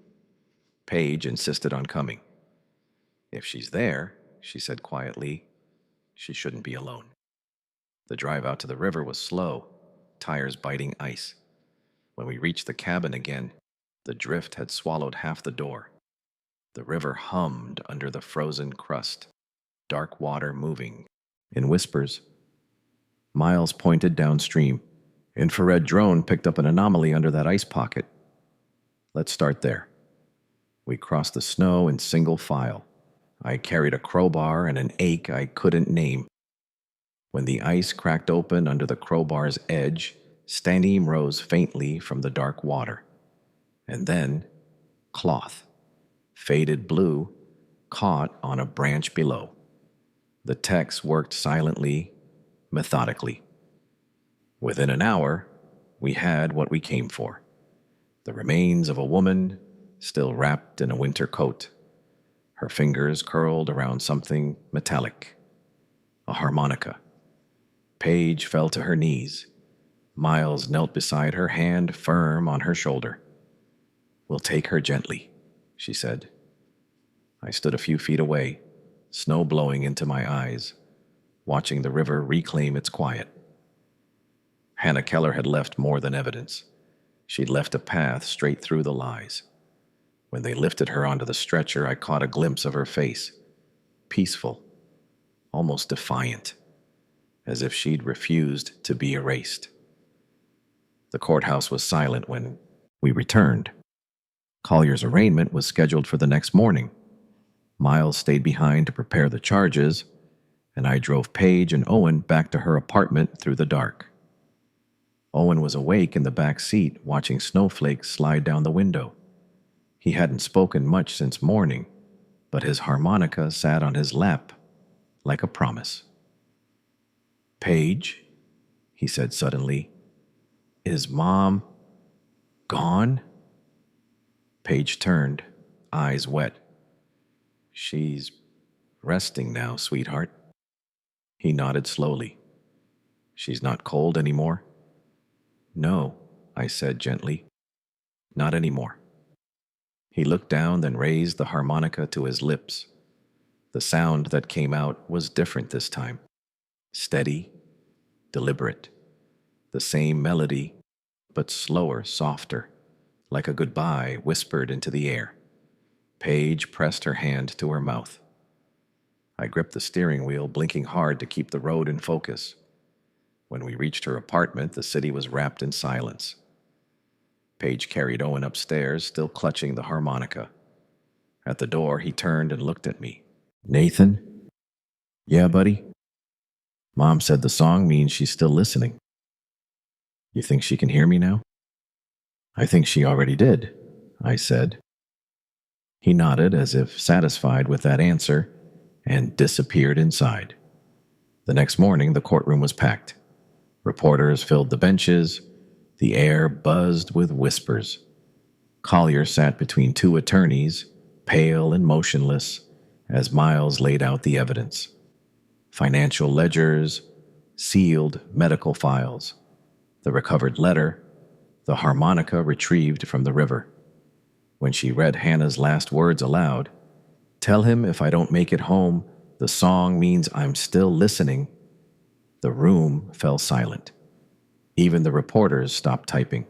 Paige insisted on coming. "If she's there," she said quietly, "she shouldn't be alone." The drive out to the river was slow, tires biting ice. When we reached the cabin again, the drift had swallowed half the door. The river hummed under the frozen crust, dark water moving in whispers. Miles pointed downstream. "Infrared drone picked up an anomaly under that ice pocket. Let's start there." We crossed the snow in single file. I carried a crowbar and an ache I couldn't name. When the ice cracked open under the crowbar's edge, steam rose faintly from the dark water. And then, cloth, faded blue, caught on a branch below. The techs worked silently, methodically. Within an hour, we had what we came for: the remains of a woman still wrapped in a winter coat, her fingers curled around something metallic, a harmonica. Paige fell to her knees. Miles knelt beside her, hand firm on her shoulder. "We'll take her gently," she said. I stood a few feet away, snow blowing into my eyes, watching the river reclaim its quiet. Hannah Keller had left more than evidence. She'd left a path straight through the lies. When they lifted her onto the stretcher, I caught a glimpse of her face, peaceful, almost defiant, as if she'd refused to be erased. The courthouse was silent when we returned. Collier's arraignment was scheduled for the next morning. Miles stayed behind to prepare the charges, and I drove Paige and Owen back to her apartment through the dark. Owen was awake in the back seat, watching snowflakes slide down the window. He hadn't spoken much since morning, but his harmonica sat on his lap like a promise. "Paige," he said suddenly, "is Mom gone?" Paige turned, eyes wet. "She's resting now, sweetheart." He nodded slowly. "She's not cold anymore?" "No," I said gently. "Not anymore." He looked down, then raised the harmonica to his lips. The sound that came out was different this time. Steady, deliberate. The same melody, but slower, softer, like a goodbye whispered into the air. Paige pressed her hand to her mouth. I gripped the steering wheel, blinking hard to keep the road in focus. When we reached her apartment, the city was wrapped in silence. Paige carried Owen upstairs, still clutching the harmonica. At the door, he turned and looked at me. "Nathan?" "Yeah, buddy?" "Mom said the song means she's still listening." "You think she can hear me now?" "I think she already did," I said. He nodded as if satisfied with that answer and disappeared inside. The next morning, the courtroom was packed. Reporters filled the benches. The air buzzed with whispers. Collier sat between 2 attorneys, pale and motionless, as Miles laid out the evidence. Financial ledgers, sealed medical files, the recovered letter, the harmonica retrieved from the river. When she read Hannah's last words aloud, "Tell him if I don't make it home, the song means I'm still listening," the room fell silent. Even the reporters stopped typing.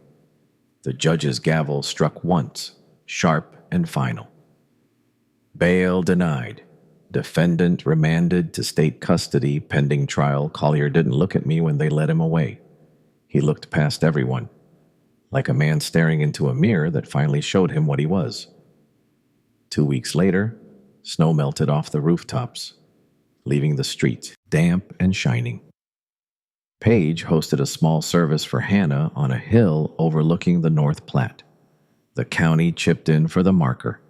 The judge's gavel struck once, sharp and final. "Bail denied. Defendant remanded to state custody pending trial." Collier didn't look at me when they led him away. He looked past everyone, like a man staring into a mirror that finally showed him what he was. 2 weeks later, snow melted off the rooftops, leaving the streets damp and shining. Paige hosted a small service for Hannah on a hill overlooking the North Platte. The county chipped in for the marker.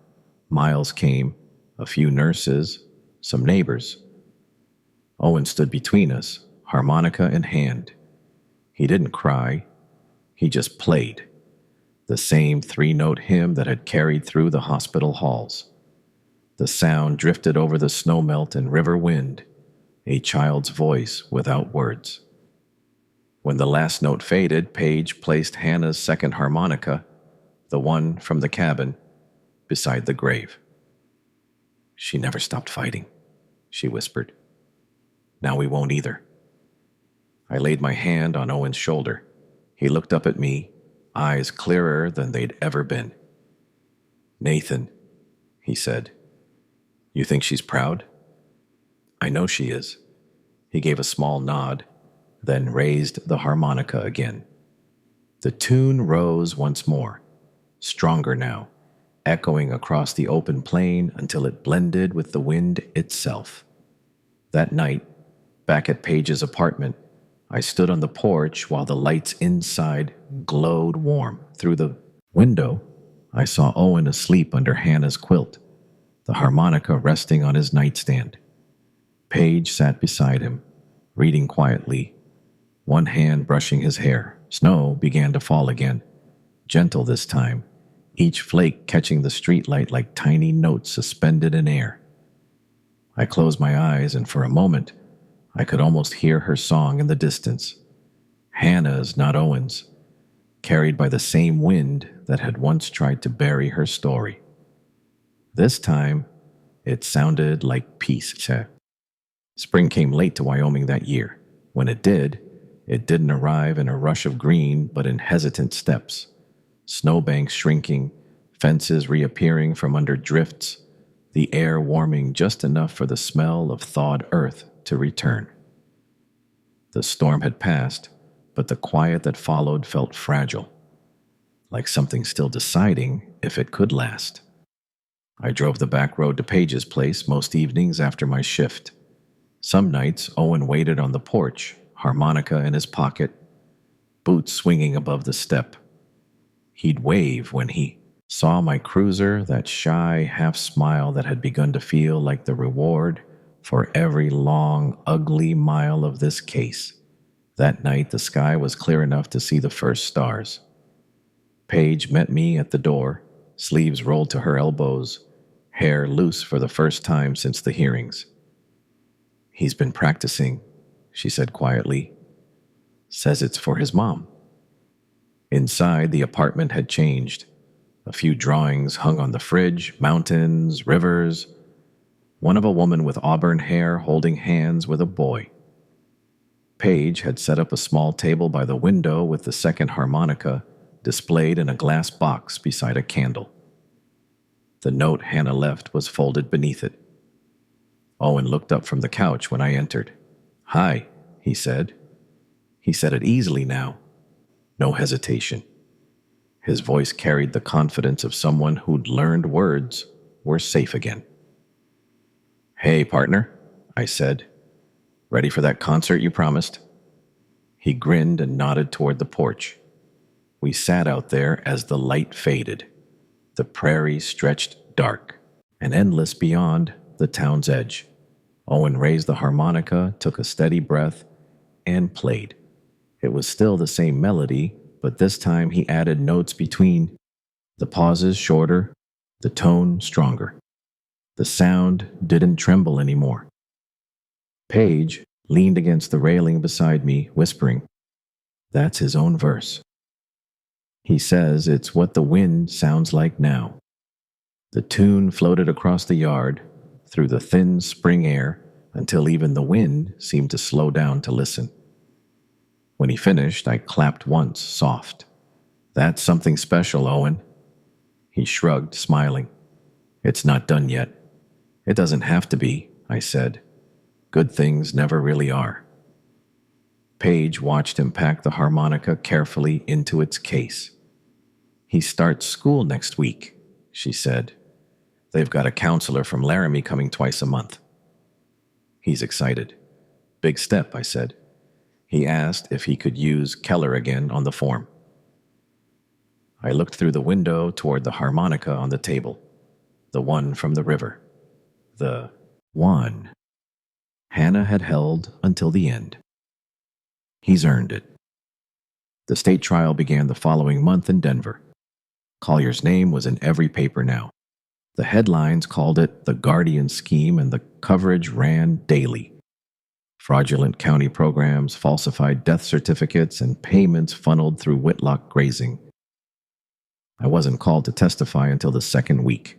Miles came, a few nurses, some neighbors. Owen stood between us, harmonica in hand. He didn't cry. He just played, the same 3-note hymn that had carried through the hospital halls. The sound drifted over the snowmelt and river wind, a child's voice without words. When the last note faded, Paige placed Hannah's second harmonica, the one from the cabin, beside the grave. "She never stopped fighting," she whispered. "Now we won't either." I laid my hand on Owen's shoulder. He looked up at me, eyes clearer than they'd ever been. "Nathan," he said, "you think she's proud?" "I know she is." He gave a small nod, then raised the harmonica again. The tune rose once more, stronger now, echoing across the open plain until it blended with the wind itself. That night, back at Paige's apartment, I stood on the porch while the lights inside glowed warm. Through the window, I saw Owen asleep under Hannah's quilt, the harmonica resting on his nightstand. Paige sat beside him, reading quietly, one hand brushing his hair. Snow began to fall again, gentle this time, each flake catching the streetlight like tiny notes suspended in air. I closed my eyes, and for a moment, I could almost hear her song in the distance. Hannah's, not Owen's, carried by the same wind that had once tried to bury her story. This time, it sounded like peace. Spring came late to Wyoming that year. When it didn't arrive in a rush of green, but in hesitant steps. Snowbanks shrinking, fences reappearing from under drifts, the air warming just enough for the smell of thawed earth to return. The storm had passed, but the quiet that followed felt fragile, like something still deciding if it could last. I drove the back road to Paige's place most evenings after my shift. Some nights, Owen waited on the porch, harmonica in his pocket, boots swinging above the step. He'd wave when he saw my cruiser, that shy half smile that had begun to feel like the reward for every long, ugly mile of this case. That night, the sky was clear enough to see the first stars. Paige met me at the door, sleeves rolled to her elbows, hair loose for the first time since the hearings. "He's been practicing," she said quietly. "Says it's for his mom." Inside, the apartment had changed. A few drawings hung on the fridge, mountains, rivers, one of a woman with auburn hair holding hands with a boy. Paige had set up a small table by the window with the second harmonica displayed in a glass box beside a candle. The note Hannah left was folded beneath it. Owen looked up from the couch when I entered. "Hi," he said. He said it easily now. No hesitation. His voice carried the confidence of someone who'd learned words were safe again. "Hey, partner," I said. "Ready for that concert you promised?" He grinned and nodded toward the porch. We sat out there as the light faded. The prairie stretched dark, and endless beyond the town's edge. Owen raised the harmonica, took a steady breath, and played. It was still the same melody, but this time he added notes between, the pauses shorter, the tone stronger. The sound didn't tremble anymore. Paige leaned against the railing beside me, whispering, "That's his own verse. He says it's what the wind sounds like now." The tune floated across the yard, through the thin spring air, until even the wind seemed to slow down to listen. When he finished, I clapped once, soft. "That's something special, Owen." He shrugged, smiling. "It's not done yet." "It doesn't have to be," I said. "Good things never really are." Paige watched him pack the harmonica carefully into its case. "He starts school next week," she said. "They've got a counselor from Laramie coming twice a month." "He's excited." "Big step," I said. He asked if he could use Keller again on the form. I looked through the window toward the harmonica on the table, the one from the river. The one Hannah had held until the end. He's earned it. The state trial began the following month in Denver. Collier's name was in every paper now. The headlines called it the Guardian Scheme, and the coverage ran daily. Fraudulent county programs, falsified death certificates, and payments funneled through Whitlock grazing. I wasn't called to testify until the second week.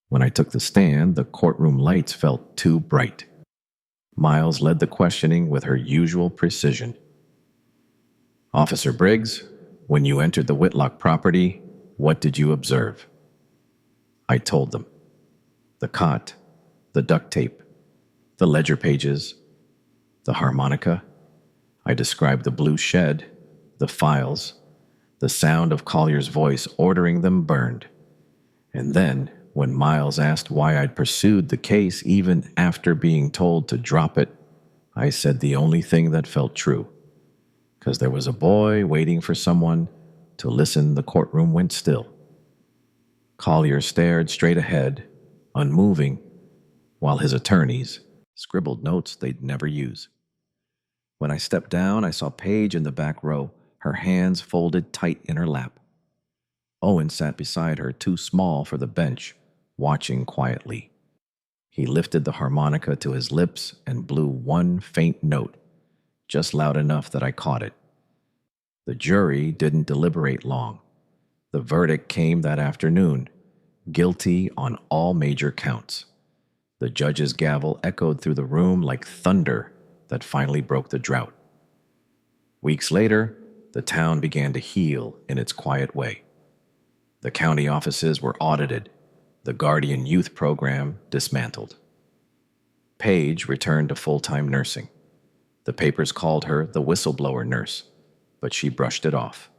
When I took the stand, the courtroom lights felt too bright. Miles led the questioning with her usual precision. "Officer Briggs, when you entered the Whitlock property, what did you observe?" I told them. The cot, the duct tape, the ledger pages, the harmonica. I described the blue shed, the files, the sound of Collier's voice ordering them burned. And then, when Miles asked why I'd pursued the case even after being told to drop it, I said the only thing that felt true. Because there was a boy waiting for someone to listen. The courtroom went still. Collier stared straight ahead, unmoving, while his attorneys scribbled notes they'd never use. When I stepped down, I saw Paige in the back row, her hands folded tight in her lap. Owen sat beside her, too small for the bench, watching quietly. He lifted the harmonica to his lips and blew one faint note, just loud enough that I caught it. The jury didn't deliberate long. The verdict came that afternoon, guilty on all major counts. The judge's gavel echoed through the room like thunder that finally broke the drought. Weeks later, the town began to heal in its quiet way. The county offices were audited, the Guardian Youth Program dismantled. Paige returned to full-time nursing. The papers called her the whistleblower nurse, but she brushed it off.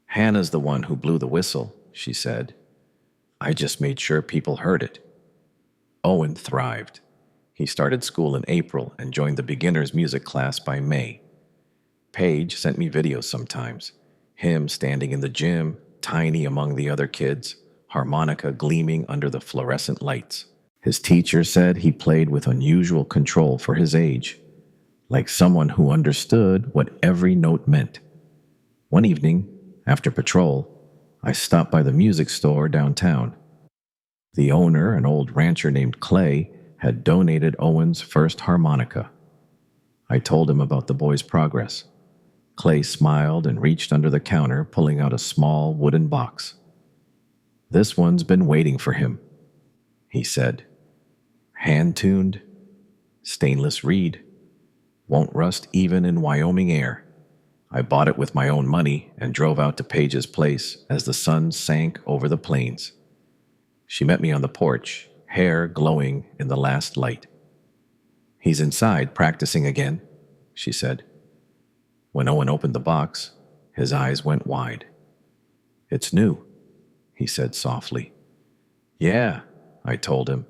"Hannah's the one who blew the whistle," she said. "I just made sure people heard it." Owen thrived. He started school in April and joined the beginner's music class by May. Paige sent me videos sometimes, him standing in the gym, tiny among the other kids, harmonica gleaming under the fluorescent lights. His teacher said he played with unusual control for his age, like someone who understood what every note meant. One evening, after patrol, I stopped by the music store downtown. The owner, an old rancher named Clay, had donated Owen's first harmonica. I told him about the boy's progress. Clay smiled and reached under the counter, pulling out a small wooden box. "This one's been waiting for him," he said. "Hand-tuned, stainless reed, won't rust even in Wyoming air." I bought it with my own money and drove out to Paige's place as the sun sank over the plains. She met me on the porch, hair glowing in the last light. "He's inside practicing again," she said. When Owen opened the box, his eyes went wide. "It's new," he said softly. "Yeah," I told him,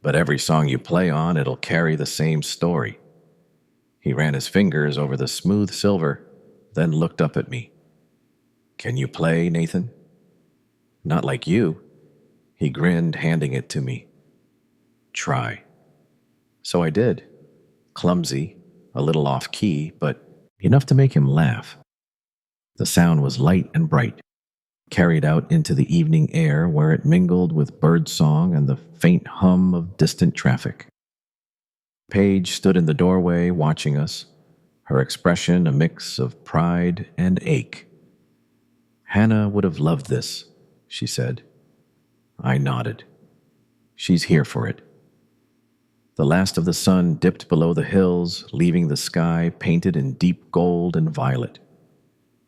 "but every song you play on, it'll carry the same story." He ran his fingers over the smooth silver, then looked up at me. "Can you play, Nathan?" "Not like you." He grinned, handing it to me. "Try." So I did. Clumsy, a little off-key, but enough to make him laugh. The sound was light and bright, carried out into the evening air where it mingled with bird song and the faint hum of distant traffic. Paige stood in the doorway watching us, her expression a mix of pride and ache. "Hannah would have loved this," she said. I nodded. "She's here for it." The last of the sun dipped below the hills, leaving the sky painted in deep gold and violet.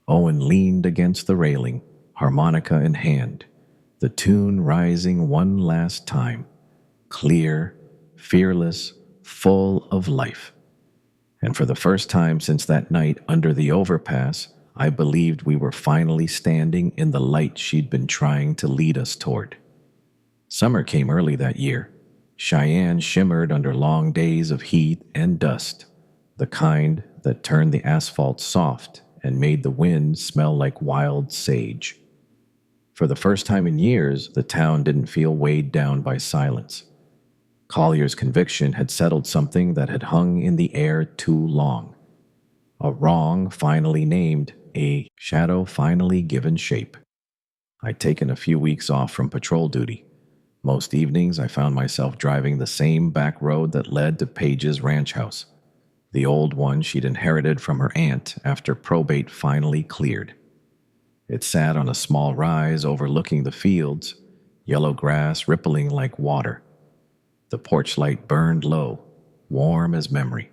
Owen leaned against the railing, harmonica in hand, the tune rising one last time, clear, fearless, full of life. And for the first time since that night under the overpass, I believed we were finally standing in the light she'd been trying to lead us toward. Summer came early that year. Cheyenne shimmered under long days of heat and dust, the kind that turned the asphalt soft and made the wind smell like wild sage. For the first time in years, the town didn't feel weighed down by silence. Collier's conviction had settled something that had hung in the air too long. A wrong finally named, a shadow finally given shape. I'd taken a few weeks off from patrol duty, Most evenings, I found myself driving the same back road that led to Paige's ranch house, the old one she'd inherited from her aunt after probate finally cleared. It sat on a small rise overlooking the fields, yellow grass rippling like water. The porch light burned low, warm as memory.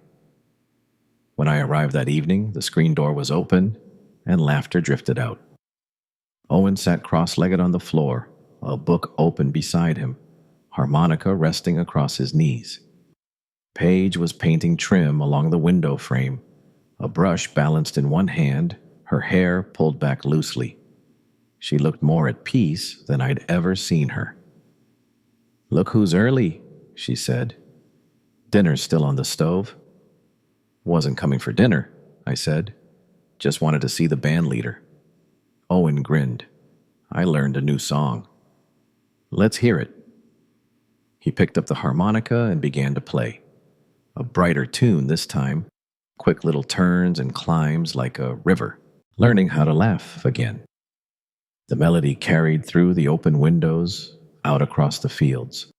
When I arrived that evening, the screen door was open and laughter drifted out. Owen sat cross-legged on the floor, a book open beside him, harmonica resting across his knees. Paige was painting trim along the window frame, a brush balanced in one hand, her hair pulled back loosely. She looked more at peace than I'd ever seen her. "Look who's early," she said. "Dinner's still on the stove." "Wasn't coming for dinner," I said. "Just wanted to see the band leader." Owen grinned. "I learned a new song." "Let's hear it." He picked up the harmonica and began to play. A brighter tune this time, quick little turns and climbs like a river, learning how to laugh again. The melody carried through the open windows, out across the fields.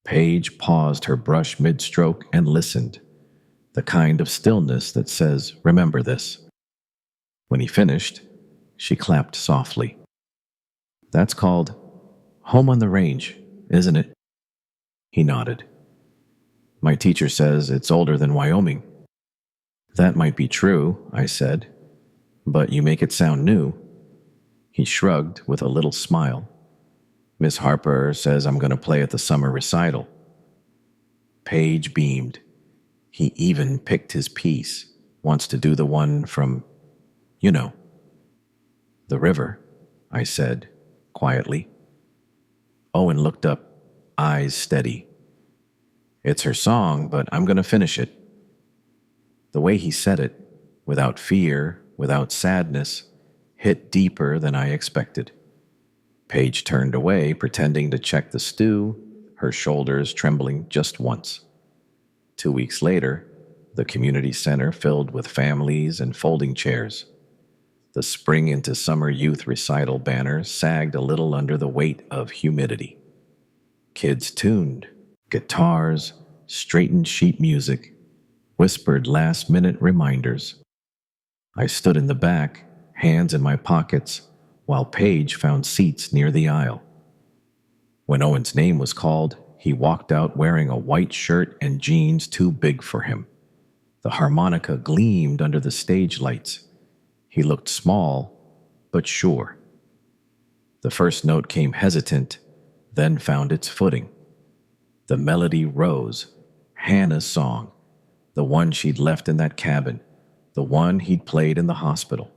Paige paused her brush mid-stroke and listened, the kind of stillness that says, "Remember this." When he finished, she clapped softly. "That's called Home on the Range, isn't it?" He nodded. "My teacher says it's older than Wyoming." "That might be true," I said, "but you make it sound new." He shrugged with a little smile. "Miss Harper says I'm going to play at the summer recital." Paige beamed. "He even picked his piece. Wants to do the one from, you know." "The river," I said, quietly. Owen looked up, eyes steady. "It's her song, but I'm going to finish it." The way he said it, without fear, without sadness, hit deeper than I expected. Paige turned away, pretending to check the stew, her shoulders trembling just once. 2 weeks later, the community center filled with families and folding chairs. The spring into summer youth recital banner sagged a little under the weight of humidity. Kids tuned, guitars, straightened sheet music, whispered last-minute reminders. I stood in the back, hands in my pockets, while Paige found seats near the aisle. When Owen's name was called, he walked out wearing a white shirt and jeans too big for him. The harmonica gleamed under the stage lights. He looked small, but sure. The first note came hesitant, then found its footing. The melody rose, Hannah's song, the one she'd left in that cabin, the one he'd played in the hospital.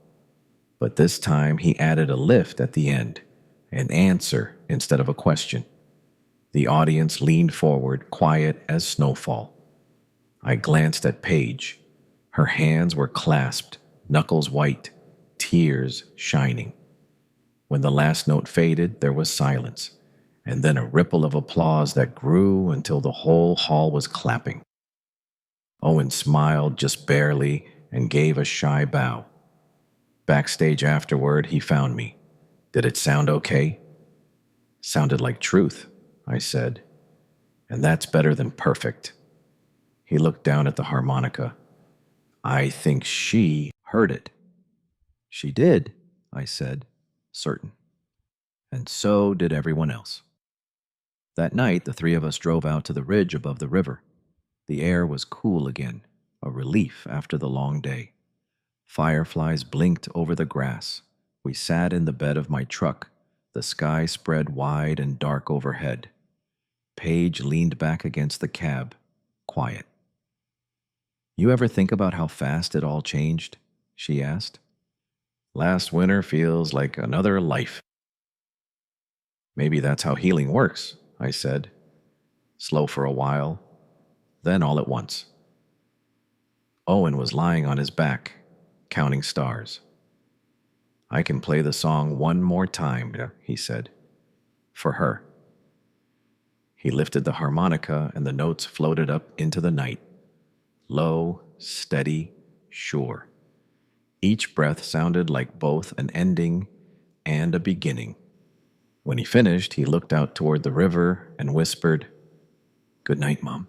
But this time he added a lift at the end, an answer instead of a question. The audience leaned forward, quiet as snowfall. I glanced at Paige. Her hands were clasped, knuckles white, tears shining. When the last note faded, there was silence, and then a ripple of applause that grew until the whole hall was clapping. Owen smiled just barely and gave a shy bow. Backstage afterward, he found me. "Did it sound okay?" "Sounded like truth," I said. "And that's better than perfect." He looked down at the harmonica. "I think she heard it." "She did," I said, certain. And so did everyone else. That night, the three of us drove out to the ridge above the river. The air was cool again, a relief after the long day. Fireflies blinked over the grass. We sat in the bed of my truck, the sky spread wide and dark overhead. Paige leaned back against the cab, quiet. "You ever think about how fast it all changed?" she asked. "Last winter feels like another life." "Maybe that's how healing works," I said. "Slow for a while, then all at once." Owen was lying on his back, counting stars. "I can play the song one more time," he said. "For her." He lifted the harmonica and the notes floated up into the night. Low, steady, sure. Each breath sounded like both an ending and a beginning. When he finished, he looked out toward the river and whispered, "Good night, Mom."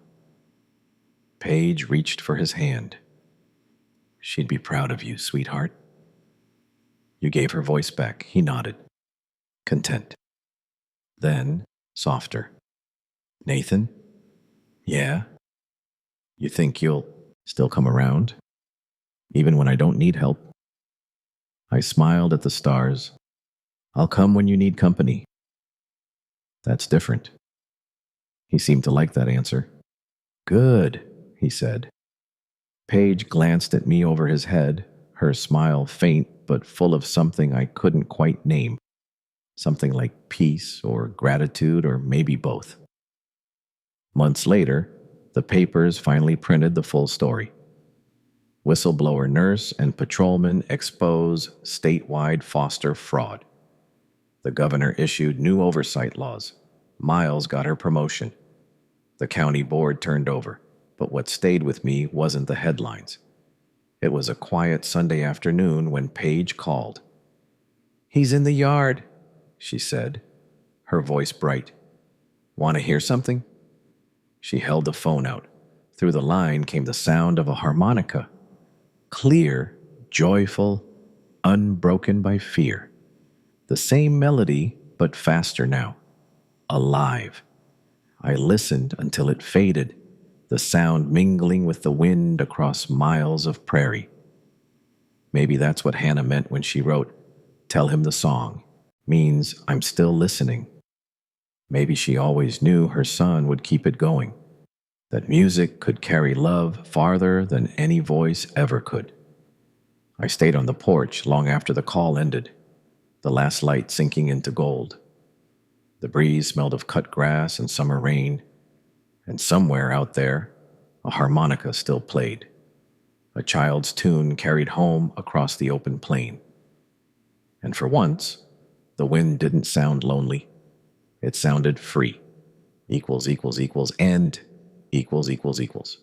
Paige reached for his hand. "She'd be proud of you, sweetheart." You gave her voice back. He nodded, content. Then, softer. "Nathan? Yeah? You think you'll still come around? Even when I don't need help?" I smiled at the stars. "I'll come when you need company." "That's different." He seemed to like that answer. "Good," he said. Paige glanced at me over his head, her smile faint but full of something I couldn't quite name. Something like peace or gratitude or maybe both. Months later, the papers finally printed the full story. Whistleblower nurse and patrolman expose statewide foster fraud. The governor issued new oversight laws. Miles got her promotion. The county board turned over, but what stayed with me wasn't the headlines. It was a quiet Sunday afternoon when Paige called. "He's in the yard," she said, her voice bright. "Want to hear something?" She held the phone out. Through the line came the sound of a harmonica. Clear, joyful, unbroken by fear. The same melody, but faster now. Alive. I listened until it faded, the sound mingling with the wind across miles of prairie. Maybe that's what Hannah meant when she wrote, "Tell him the song," means I'm still listening. Maybe she always knew her son would keep it going, that music could carry love farther than any voice ever could. I stayed on the porch long after the call ended, the last light sinking into gold. The breeze smelled of cut grass and summer rain, and somewhere out there, a harmonica still played. A child's tune carried home across the open plain. And for once, the wind didn't sound lonely. It sounded free. Equals equals equals and equals equals equals.